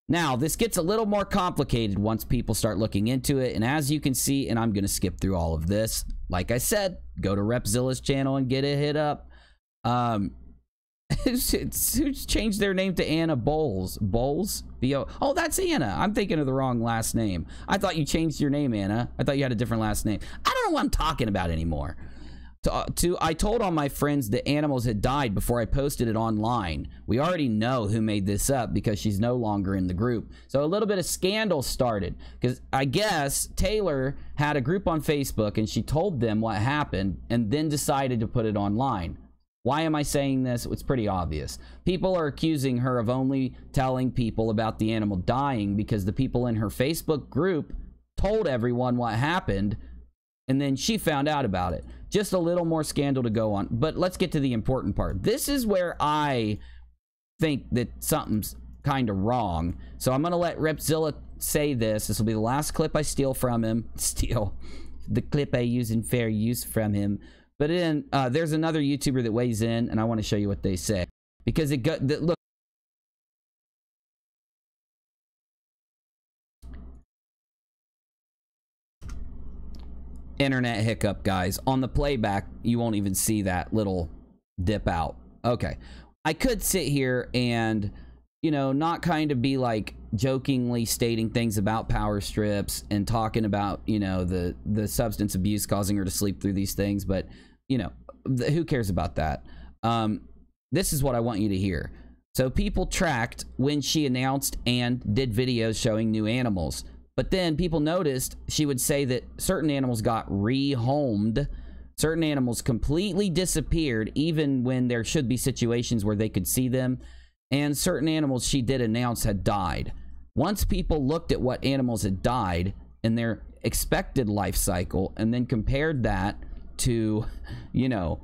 Now, this gets a little more complicated once people start looking into it, and as you can see, and I'm going to skip through all of this, like I said, go to Repzilla's channel and get it hit up. Who's changed their name to Anna Bowles? Bowles? Oh, that's Anna. I'm thinking of the wrong last name. I thought you changed your name, Anna. I thought you had a different last name. I don't know what I'm talking about anymore. I told all my friends that animals had died before I posted it online. We already know who made this up because she's no longer in the group. So a little bit of scandal started because I guess Tylor had a group on Facebook and she told them what happened and then decided to put it online. Why am I saying this? It's pretty obvious. People are accusing her of only telling people about the animal dying because the people in her Facebook group told everyone what happened and then she found out about it. Just a little more scandal to go on. But let's get to the important part. This is where I think that something's kind of wrong. So I'm going to let Repzilla say this. This will be the last clip I steal from him. Steal. The clip I use in fair use from him. But then there's another YouTuber that weighs in, and I want to show you what they say. Because it got... Look. Internet hiccup, guys. On the playback, you won't even see that little dip out. Okay. I could sit here and, you know, not kind of be like jokingly stating things about power strips and talking about, you know, the substance abuse causing her to sleep through these things, but, you know, who cares about that? This is what I want you to hear. So people tracked when she announced and did videos showing new animals. But then people noticed she would say that certain animals got rehomed. Certain animals completely disappeared, even when there should be situations where they could see them. And certain animals she did announce had died. Once people looked at what animals had died in their expected life cycle and then compared that to, you know,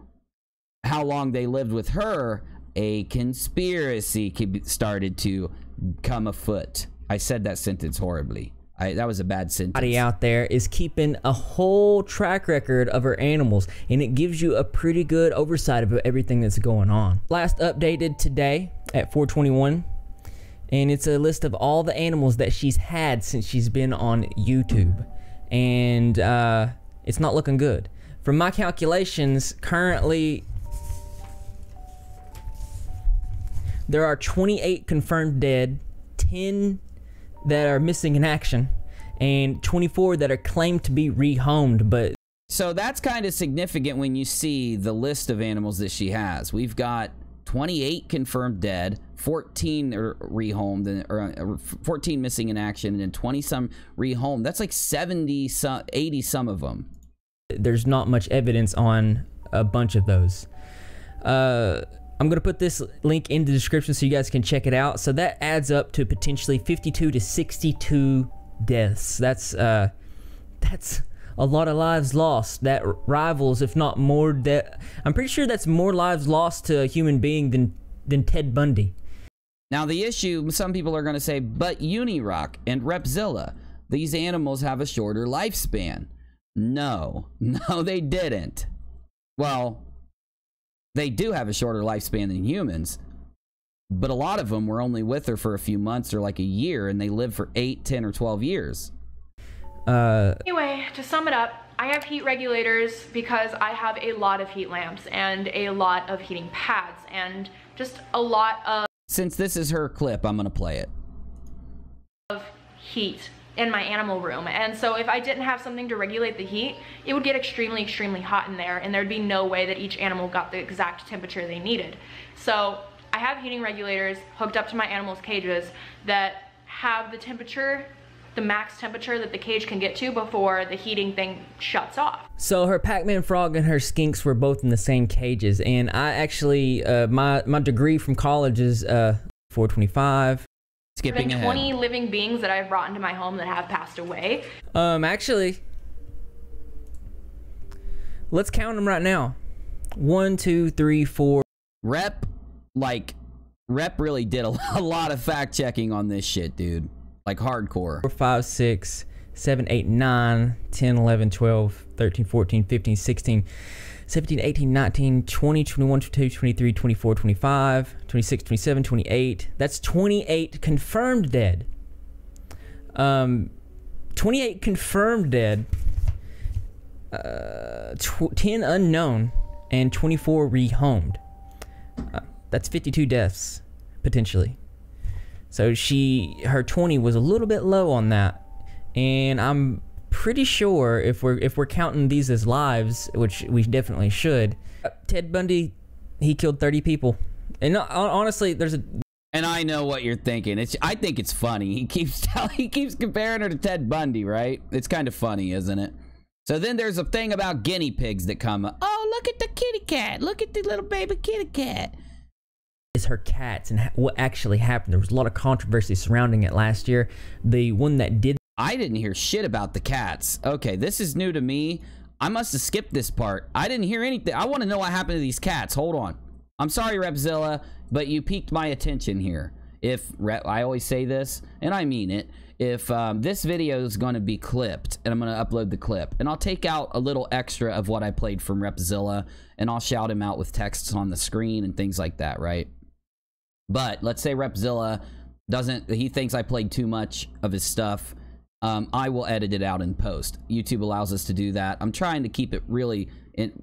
how long they lived with her, a conspiracy started to come afoot. I said that sentence horribly. That was a bad sentence. Somebody out there is keeping a whole track record of her animals, and it gives you a pretty good oversight of everything that's going on. Last updated today at 4/21, and it's a list of all the animals that she's had since she's been on YouTube, and it's not looking good. From my calculations, currently there are 28 confirmed dead, 10 that are missing in action, and 24 that are claimed to be rehomed. But so that's kind of significant when you see the list of animals that she has. We've got 28 confirmed dead, 14 are rehomed, or 14 missing in action, and then 20 some rehomed. That's like 70 some, 80 some of them. There's not much evidence on a bunch of those. I'm going to put this link in the description so you guys can check it out. So that adds up to potentially 52 to 62 deaths. That's a lot of lives lost. That rivals, if not more, I'm pretty sure that's more lives lost to a human being than Ted Bundy. Now the issue, some people are going to say, but UNIRock and Repzilla, these animals have a shorter lifespan. No, they didn't. Well, they do have a shorter lifespan than humans, but a lot of them were only with her for a few months or like a year, and they live for 8, 10, or 12 years. Anyway, to sum it up, I have heat regulators because I have a lot of heat lamps and a lot of heating pads and just a lot of... Since this is her clip, I'm going to play it. ...of heat in my animal room, and so if I didn't have something to regulate the heat, it would get extremely hot in there, and there'd be no way that each animal got the exact temperature they needed. So I have heating regulators hooked up to my animals' cages that have the temperature, the max temperature that the cage can get to before the heating thing shuts off. So her Pac-Man frog and her skinks were both in the same cages, and I actually my degree from college is 425. Skipping ahead. 20 living beings that I've brought into my home that have passed away. Actually, let's count them right now. 1, 2, 3, 4. Rep really did a lot of fact checking on this shit, dude. Like hardcore. 4, 5, 6, 7, 8, 9, 10, 11, 12, 13, 14, 15, 16, 17, 18, 19, 20, 21, 22, 23, 24, 25, 26, 27, 28. That's 28 confirmed dead. 28 confirmed dead. 10 unknown and 24 rehomed. That's 52 deaths potentially. So her 20 was a little bit low on that, and I'm pretty sure if we're counting these as lives, which we definitely should, Ted Bundy, he killed 30 people, and honestly, And I know what you're thinking. I think it's funny. He keeps comparing her to Ted Bundy, right? It's kind of funny, isn't it? So then there's a thing about guinea pigs that come up. Oh, look at the kitty cat. Look at the little baby kitty cat. Is her cats and what actually happened. There was a lot of controversy surrounding it last year. The one that did... I didn't hear shit about the cats. Okay, this is new to me. I must have skipped this part. I didn't hear anything. I want to know what happened to these cats. Hold on. I'm sorry, Repzilla, but you piqued my attention here. I always say this, and I mean it. If this video is going to be clipped, and I'm going to upload the clip, and I'll take out a little extra of what I played from Repzilla, and I'll shout him out with texts on the screen and things like that, right? But let's say Repzilla he thinks I played too much of his stuff. I will edit it out in post. YouTube allows us to do that. I'm trying to keep it really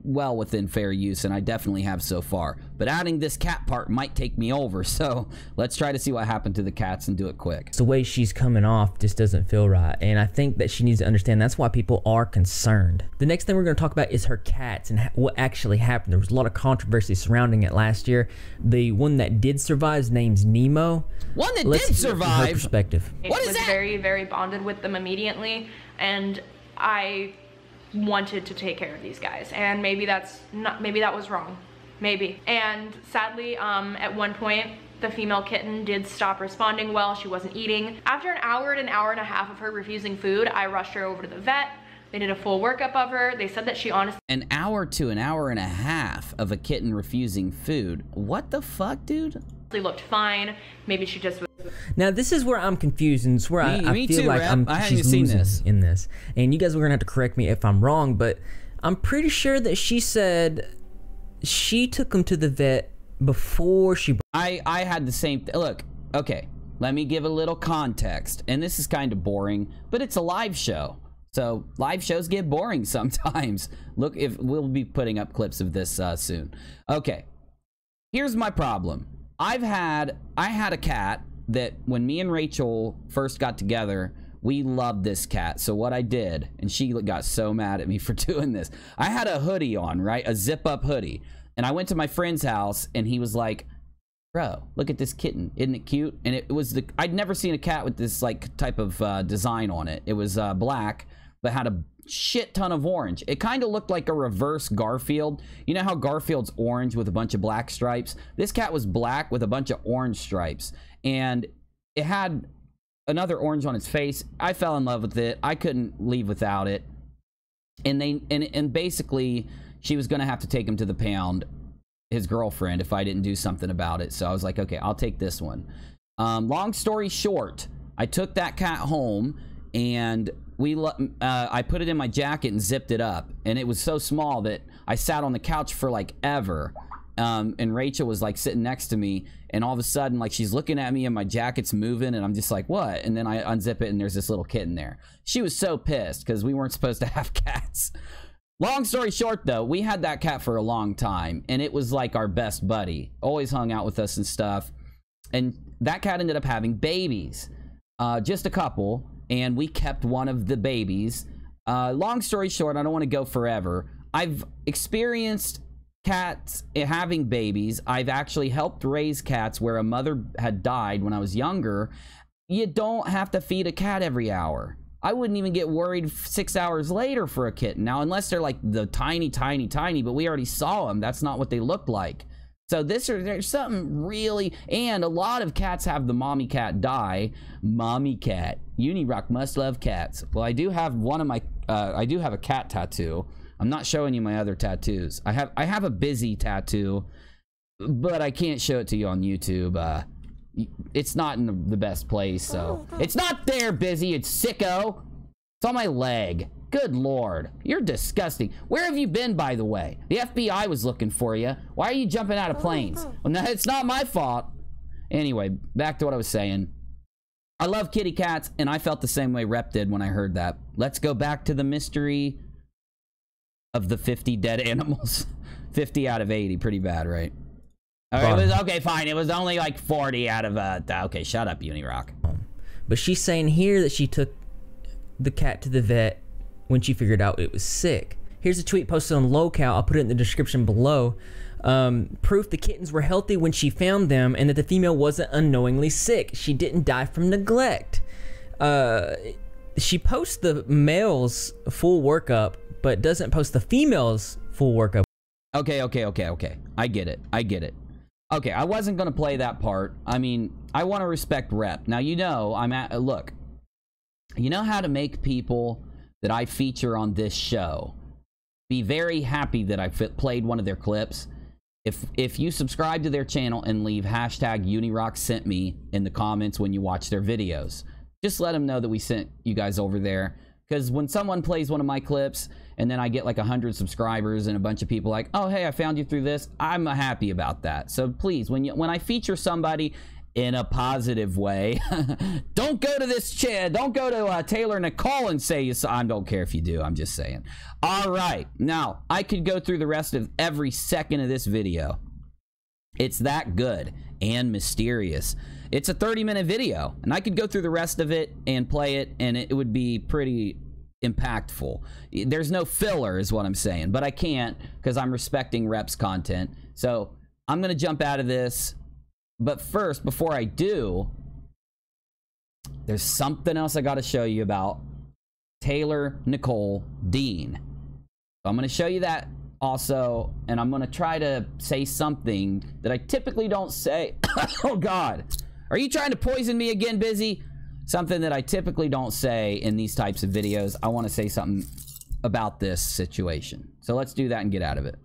well within fair use, and I definitely have so far. But adding this cat part might take me over, so let's try to see what happened to the cats and do it quick. The way she's coming off just doesn't feel right, and I think that she needs to understand that's why people are concerned. The next thing we're going to talk about is her cats and what actually happened. There was a lot of controversy surrounding it last year. The one that did survive, his name's Nemo. One that Let's did hear survive? her perspective. What is was that? very, very bonded with them immediately, and I wanted to take care of these guys, and maybe that was wrong, maybe. And sadly, at one point, the female kitten did stop responding well. She wasn't eating. After an hour and a half of her refusing food, I rushed her over to the vet. They did a full workup of her. They said that she honestly... An hour to an hour and a half of a kitten refusing food. What the fuck, dude? looked fine. Maybe she just was... Now this is where I'm confused, and it's where I feel too, like Rep. I haven't she's seen losing this. in this. And you guys are gonna have to correct me if I'm wrong, but I'm pretty sure that she said she took him to the vet before she... I had the same... Look, okay, let me give a little context. And this is kind of boring, but it's a live show. So live shows get boring sometimes. Look, if we'll be putting up clips of this soon. Okay, here's my problem. I had a cat that when me and Rachel first got together, we loved this cat. So what I did, and she got so mad at me for doing this, I had a hoodie on, right? A zip up hoodie. And I went to my friend's house and he was like, bro, look at this kitten. Isn't it cute? And it was I'd never seen a cat with this like type of design on it. It was black, but had a shit ton of orange. It kind of looked like a reverse Garfield. You know how Garfield's orange with a bunch of black stripes? This cat was black with a bunch of orange stripes. And it had another orange on its face. I fell in love with it. I couldn't leave without it. And basically, she was gonna have to take him to the pound, his girlfriend, if I didn't do something about it. So I was like, okay, I'll take this one. Long story short, I took that cat home and I put it in my jacket and zipped it up. And it was so small that I sat on the couch for like ever. And Rachel was like sitting next to me, and all of a sudden, like, she's looking at me and my jacket's moving, and I'm just like, what? And then I unzip it and there's this little kitten there. She was so pissed because we weren't supposed to have cats. Long story short, though, we had that cat for a long time, and it was like our best buddy. Always hung out with us and stuff. And that cat ended up having babies, just a couple, and we kept one of the babies. Long story short, I don't want to go forever. I've experienced cats having babies. I've actually helped raise cats where a mother had died when I was younger. You don't have to feed a cat every hour. I wouldn't even get worried 6 hours later for a kitten. Now, unless they're like the tiny, but we already saw them. That's not what they look like. So there's something really, and a lot of cats have the mommy cat die. Mommy cat. UNIRock must love cats. Well, I do have one of my, I do have a cat tattoo. I'm not showing you my other tattoos. I have a Bizzy tattoo, but I can't show it to you on YouTube. It's not in the best place, so it's not there, Bizzy. It's sicko. It's on my leg. Good lord, you're disgusting. Where have you been, by the way? The FBI was looking for you. Why are you jumping out of planes? Well, no, it's not my fault. Anyway, back to what I was saying. I love kitty cats, and I felt the same way Rep did when I heard that. Let's go back to the mystery of the 50 dead animals. 50 out of 80, pretty bad, right? Okay, it was, okay, fine. It was only like 40 out of okay, shut up, UNIRock. But she's saying here that she took the cat to the vet when she figured out it was sick. Here's a tweet posted on Locale. I'll put it in the description below. Proof the kittens were healthy when she found them and that the female wasn't unknowingly sick. She didn't die from neglect. She posts the male's full workup, but doesn't post the female's full workup. Okay. I get it. Okay, I wasn't gonna play that part. I mean, I want to respect Rep. Now, you know, look, you know how to make people that I feature on this show be very happy that I played one of their clips. If you subscribe to their channel and leave hashtag UNIRock sent me in the comments when you watch their videos, just let them know that we sent you guys over there. Because when someone plays one of my clips and then I get like 100 subscribers and a bunch of people like, oh, hey, I found you through this, I'm happy about that. So please, when I feature somebody in a positive way. Don't go to this don't go to Taylor Nicole and say you saw. I don't care if you do. I'm just saying. All right. Now, I could go through the rest of every second of this video. It's that good and mysterious. It's a 30-minute video, and I could go through the rest of it and play it, and it would be pretty impactful. There's no filler is what I'm saying, but I can't because I'm respecting Rep's content. So I'm going to jump out of this. But first, before I do, there's something else I got to show you about Taylor Nicole Dean. So I'm going to show you that also, and I'm going to try to say something that I typically don't say. Oh, God. Are you trying to poison me again, Bizzy? Something that I typically don't say in these types of videos. I want to say something about this situation. So let's do that and get out of it.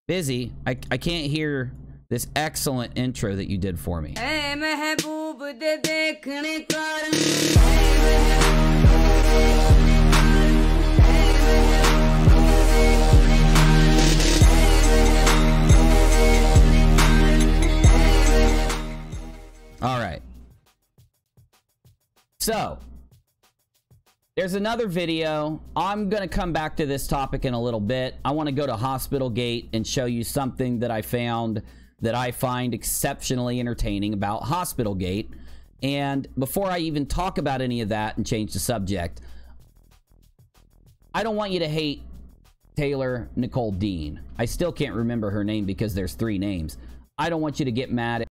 Bizzy, I can't hear this excellent intro that you did for me. All right. So, there's another video. I'm going to come back to this topic in a little bit. I want to go to Hospital Gate and show you something that I found that I find exceptionally entertaining about Hospital Gate. And before I even talk about any of that and change the subject, I don't want you to hate Taylor Nicole Dean. I still can't remember her name because there's 3 names. I don't want you to get mad at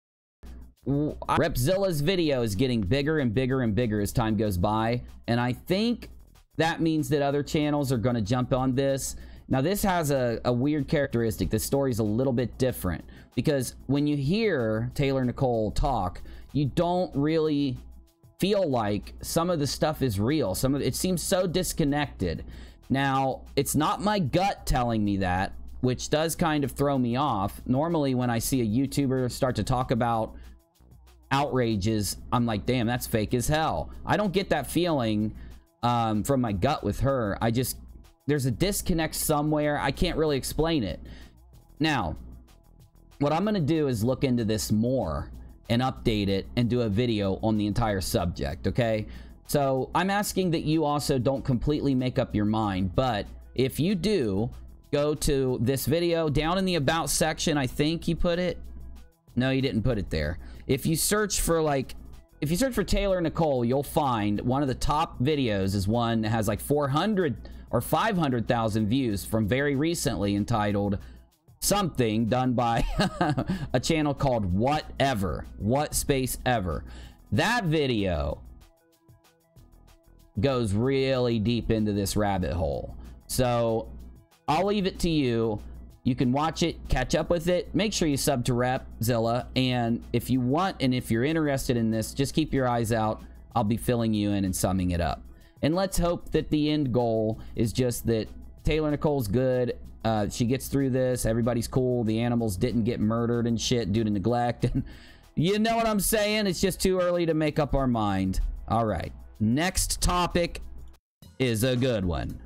Repzilla's video is getting bigger and bigger and bigger as time goes by, and I think that means that other channels are going to jump on this. Now, this has a weird characteristic. This story's a little bit different because when you hear Taylor Nicole talk, you don't really feel like some of the stuff is real. Some of it seems so disconnected. Now, it's not my gut telling me that, which does kind of throw me off. Normally, when I see a YouTuber start to talk about outrages, I'm like, damn, that's fake as hell. I don't get that feeling from my gut with her. There's a disconnect somewhere. I can't really explain it. Now, what I'm gonna do is look into this more and update it and do a video on the entire subject, okay? So I'm asking that you also don't completely make up your mind, but if you do, go to this video down in the about section. I think you put it. No, you didn't put it there. If you search for Taylor Nicole, you'll find one of the top videos is one that has like 400 or 500,000 views from very recently, entitled something done by a channel called Whatever. What space ever. That video goes really deep into this rabbit hole. So I'll leave it to you. You can watch it, catch up with it. Make sure you sub to Repzilla. And if you want, and if you're interested in this, just keep your eyes out. I'll be filling you in and summing it up. And let's hope that the end goal is just that Taylor Nicole's good. She gets through this. Everybody's cool. The animals didn't get murdered and shit due to neglect. And you know what I'm saying? It's just too early to make up our mind. All right. Next topic is a good one.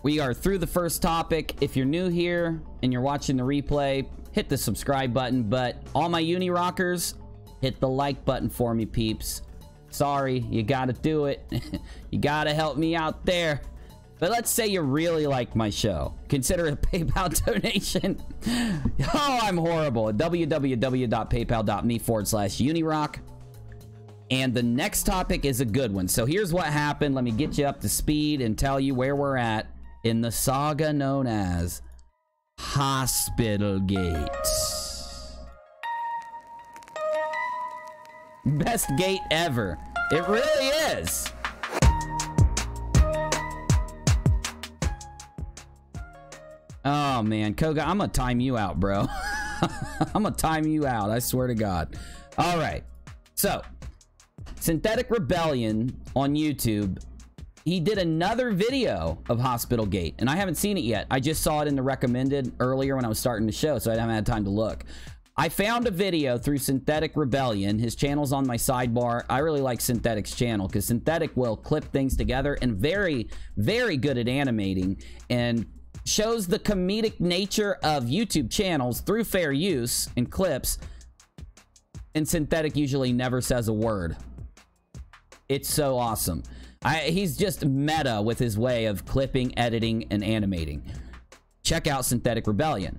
We are through the first topic. If you're new here and you're watching the replay, hit the subscribe button. But all my UNIRockers, hit the like button for me, peeps. Sorry, you gotta do it. You gotta help me out there. But let's say you really like my show. Consider a PayPal donation. Oh, I'm horrible. At www.paypal.me/UNIRock. And the next topic is a good one. So here's what happened. Let me get you up to speed and tell you where we're at in the saga known as Hospital Gate. Best gate ever. It really is. Oh man, Koga, I'm gonna time you out, bro. I'm gonna time you out, I swear to God. All right, so Synthetic Rebellion on YouTube, he did another video of Hospital Gate, and I haven't seen it yet. I just saw it in the recommended earlier when I was starting the show, so I haven't had time to look. I found a video through Synthetic Rebellion. His channel's on my sidebar. I really like Synthetic's channel because Synthetic will clip things together and very, very good at animating and shows the comedic nature of YouTube channels through fair use and clips. And Synthetic usually never says a word. It's so awesome. He's just meta with his way of clipping, editing, and animating. Check out Synthetic Rebellion.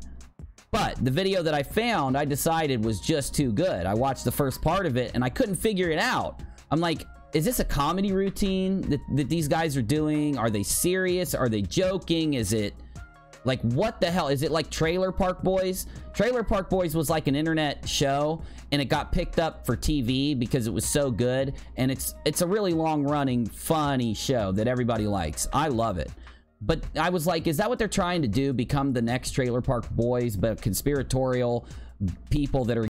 But the video that I found, I decided was just too good. I watched the first part of it and I couldn't figure it out. I'm like, is this a comedy routine that these guys are doing? Are they serious? Are they joking? Is it like, what the hell? Is it like Trailer Park Boys? Trailer Park Boys was like an internet show and it got picked up for TV because it was so good. And it's a really long running, funny show that everybody likes. I love it. But I was like, is that what they're trying to do? Become the next Trailer Park Boys, but conspiratorial people that are in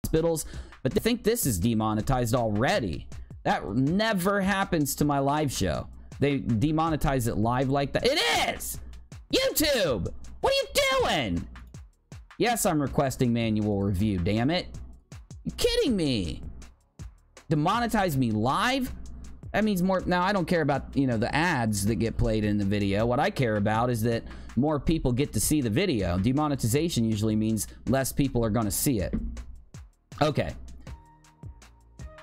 hospitals? But they think this is demonetized already. That never happens to my live show. They demonetize it live like that. It is! YouTube! What are you doing? Yes, I'm requesting manual review, damn it. You kidding me? Demonetize me live? That means more. Now, I don't care about, you know, the ads that get played in the video. What I care about is that more people get to see the video. Demonetization usually means less people are going to see it. Okay.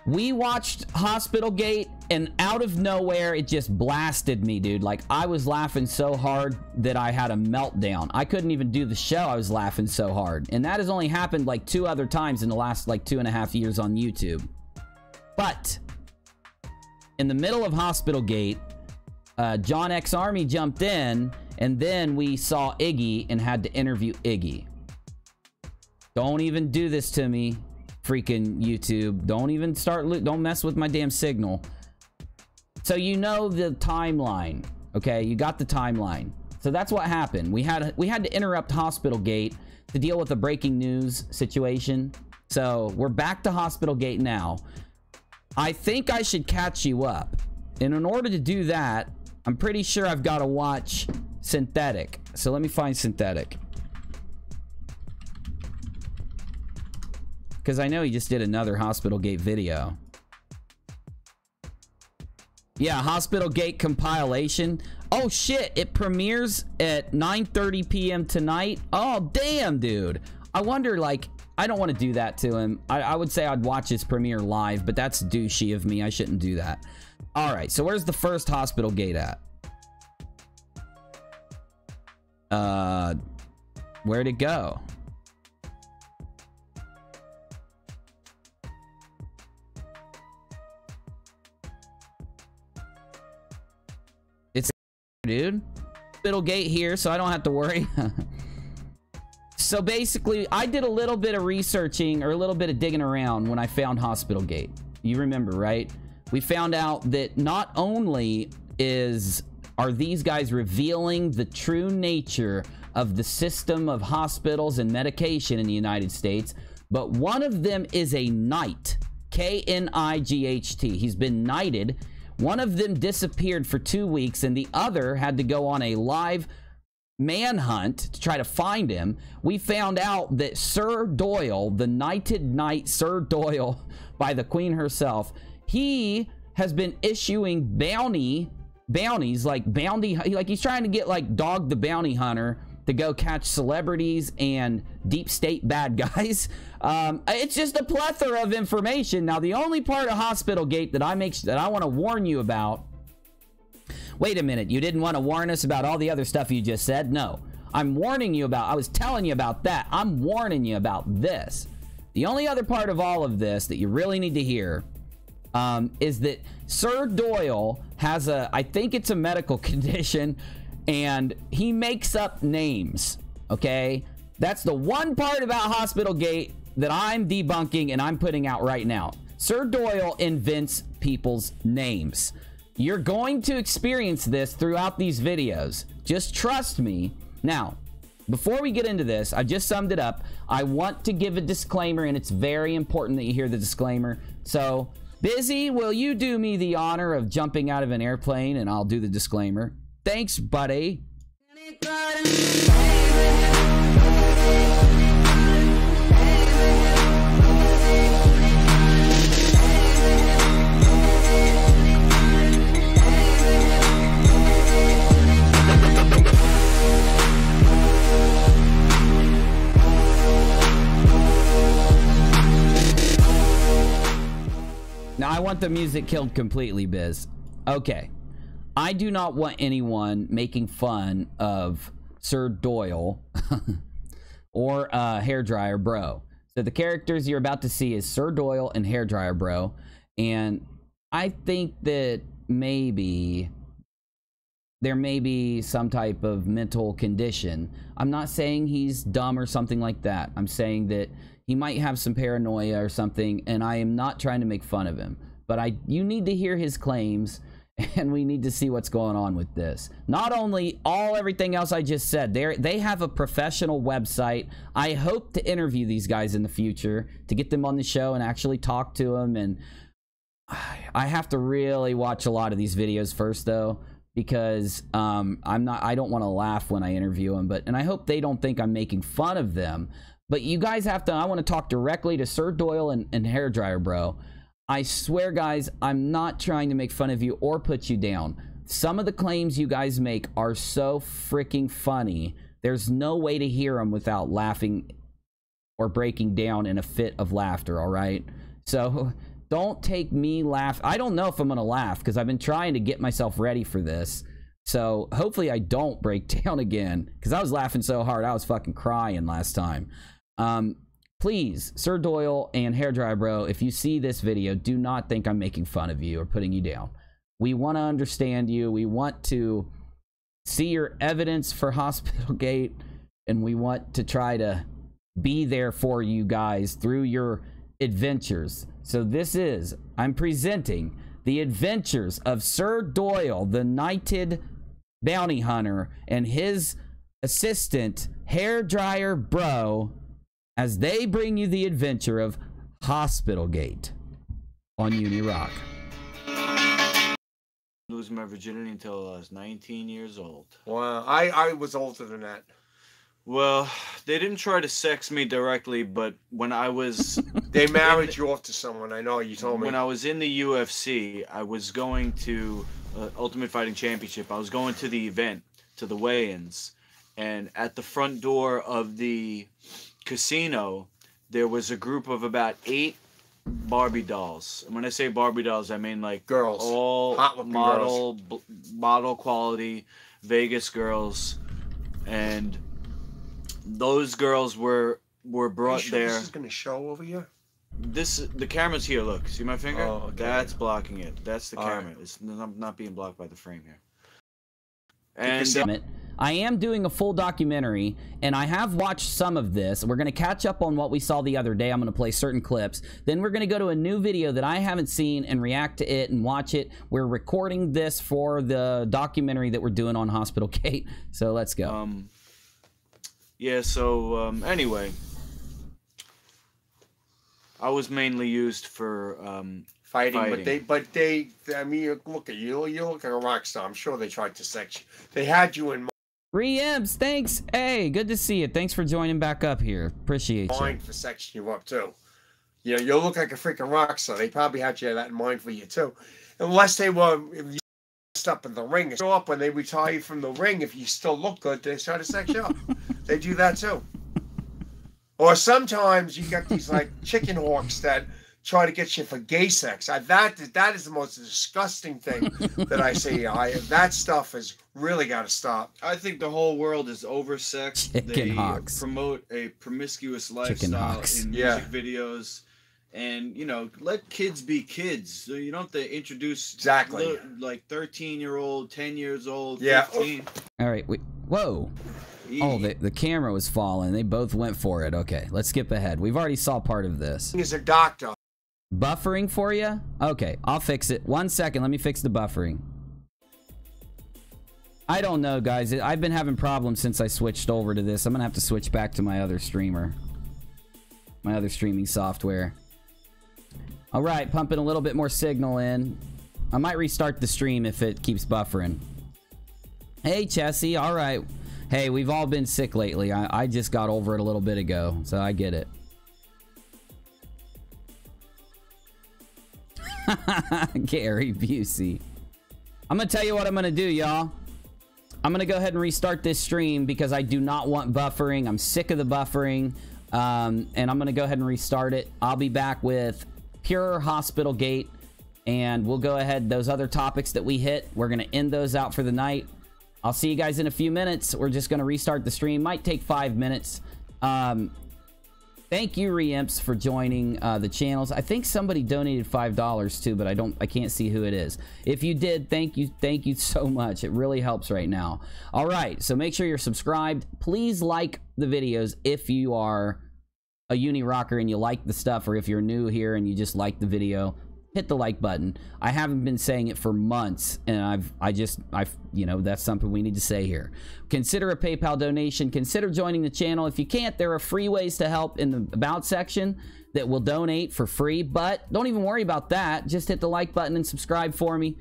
We watched Hospital Gate, and out of nowhere, it just blasted me, dude. Like, I was laughing so hard that I had a meltdown. I couldn't even do the show. I was laughing so hard. And that has only happened like 2 other times in the last like 2.5 years on YouTube. But in the middle of Hospital Gate, John X Army jumped in, and then we saw Iggy and had to interview Iggy. Don't even do this to me, freaking YouTube. Don't even don't mess with my damn signal. So you know the timeline, okay? You got the timeline. So that's what happened. We had to interrupt Hospital Gate to deal with a breaking news situation. So we're back to Hospital Gate now. I think I should catch you up. And in order to do that, I'm pretty sure I've got to watch Synthetic. So let me find Synthetic. Because I know he just did another Hospital Gate video. Yeah, Hospital Gate compilation. Oh shit, it premieres at 9:30 p.m. tonight. Oh damn, dude. I wonder, like, I don't want to do that to him. I would say I'd watch his premiere live, but that's douchey of me. I shouldn't do that. All right, so where's the first Hospital Gate at? Where'd it go? It's dude. Hospital Gate here, so I don't have to worry. So basically, I did a little bit of researching or a little bit of digging around when I found Hospital Gate. You remember, right? We found out that not only are these guys revealing the true nature of the system of hospitals and medication in the United States, but one of them is a knight. K-N-I-G-H-T. He's been knighted. One of them disappeared for 2 weeks, and the other had to go on a live manhunt to try to find him. We found out that Sir Doyle, the knighted knight Sir Doyle by the Queen herself, he has been issuing bounties, like he's trying to get like Dog the Bounty Hunter to go catch celebrities and deep state bad guys. It's just a plethora of information. Now, the only part of Hospital Gate that I want to warn you about. Wait a minute, you didn't want to warn us about all the other stuff you just said? No, I'm warning you about, I was telling you about that. I'm warning you about this. The only other part of all of this that you really need to hear is that Sir Doyle has I think it's a medical condition, and he makes up names, okay? That's the one part about Hospital Gate that I'm debunking and I'm putting out right now. Sir Doyle invents people's names. You're going to experience this throughout these videos. Just trust me. Now, before we get into this, I just summed it up. I want to give a disclaimer, and it's very important that you hear the disclaimer. So, Bizzy, will you do me the honor of jumping out of an airplane, and I'll do the disclaimer? Thanks, buddy. Now, I want the music killed completely, Biz. Okay. I do not want anyone making fun of Sir Doyle or Hairdryer Bro. So the characters you're about to see is Sir Doyle and Hairdryer Bro. And I think that maybe there may be some type of mental condition. I'm not saying he's dumb or something like that. I'm saying that he might have some paranoia or something, and I am not trying to make fun of him. But you need to hear his claims, and we need to see what's going on with this. Not only everything else I just said, they have a professional website. I hope to interview these guys in the future, to get them on the show and actually talk to them. And I have to really watch a lot of these videos first, though, because I don't want to laugh when I interview them. And I hope they don't think I'm making fun of them. But you guys have to, I want to talk directly to Sir Doyle and Hairdryer Bro. I swear, guys, I'm not trying to make fun of you or put you down. Some of the claims you guys make are so freaking funny. There's no way to hear them without laughing or breaking down in a fit of laughter, all right? So don't take me laugh. I don't know if I'm going to laugh because I've been trying to get myself ready for this. So hopefully I don't break down again because I was laughing so hard I was fucking crying last time. Please, Sir Doyle and Hairdryer Bro, if you see this video, do not think I'm making fun of you or putting you down. We want to understand you. We want to see your evidence for Hospital Gate, and we want to try to be there for you guys through your adventures. So I'm presenting the adventures of Sir Doyle, the knighted bounty hunter, and his assistant, Hairdryer Bro, as they bring you the adventure of Hospital Gate on UNIRock. Lose my virginity until I was 19 years old. Wow, I was older than that. Well, they didn't try to sex me directly, but when I was... They married you off to someone, I know, you told me. When I was in the UFC, I was going to Ultimate Fighting Championship. I was going to the event, to the weigh-ins, and at the front door of the casino, there was a group of about 8 Barbie dolls. And when I say Barbie dolls, I mean like girls, all model quality Vegas girls, and those girls were brought there. This is gonna show over here. The camera's here. Look, see my finger? Oh, okay. That's blocking it. That's the camera. Right. It's not being blocked by the frame here. And I am doing a full documentary, and I have watched some of this. We're going to catch up on what we saw the other day. I'm going to play certain clips. Then we're going to go to a new video that I haven't seen and react to it and watch it. We're recording this for the documentary that we're doing on Hospital Gate. So let's go. Yeah, so anyway, I was mainly used for fighting. But they, I mean, look at you. You look like a rock star. I'm sure they tried to sex you. They had you in Reemps, thanks. Hey, good to see you. Thanks for joining back up here. Appreciate you. mind for sexing you up too. You know, you look like a freaking rock star. They probably had you that in mind for you too. Unless they were up in the ring. Show up when they retire you from the ring. If you still look good, they try to sex you up. They do that too. Or sometimes you get these like chicken hawks that try to get you for gay sex. That is the most disgusting thing that I see. That stuff has really got to stop. I think the whole world is oversexed. They promote a promiscuous lifestyle in music videos. And, you know, let kids be kids. So you don't have to introduce like 13-year-old, 10 years old, 15. All right. Whoa. Oh, the camera was falling. They both went for it. Okay, let's skip ahead. We've already saw part of this. He's a doctor. Buffering for you? Okay, I'll fix it. 1 second, let me fix the buffering. I don't know, guys. I've been having problems since I switched over to this. I'm gonna have to switch back to my other streamer. My other streaming software. Alright, pumping a little bit more signal in. I might restart the stream if it keeps buffering. Hey, Chessie. Alright. Hey, we've all been sick lately. I just got over it a little bit ago, so I get it. Gary Busey. I'm gonna tell you what I'm gonna do, y'all. I'm gonna go ahead and restart this stream because I do not want buffering. I'm sick of the buffering. And I'm gonna go ahead and restart it. I'll be back with pure Hospital Gate, and we'll go ahead, those other topics that we hit, we're gonna end those out for the night. I'll see you guys in a few minutes. We're just gonna restart the stream. Might take 5 minutes. Thank you, Reimps, for joining the channels. I think somebody donated $5 too, but I can't see who it is. If you did, thank you so much. It really helps right now. All right, so make sure you're subscribed. Please like the videos if you are a UNIRocker and you like the stuff, or if you're new here and you just like the video. Hit the like button. I haven't been saying it for months, and I've you know, that's something we need to say here. Consider a PayPal donation. Consider joining the channel. If you can't, there are free ways to help in the About section that will donate for free, but don't even worry about that. Just hit the like button and subscribe for me,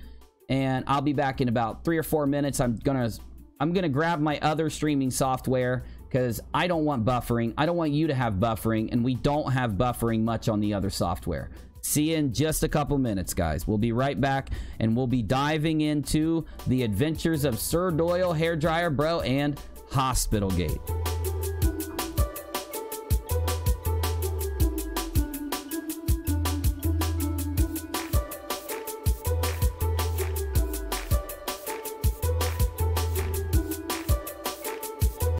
and I'll be back in about 3 or 4 minutes. I'm gonna grab my other streaming software because I don't want buffering. I don't want you to have buffering, and we don't have buffering much on the other software. See you in just a couple minutes, guys. We'll be right back, and we'll be diving into the adventures of Sir Doyle, Hairdryer Bro, and Hospital Gate.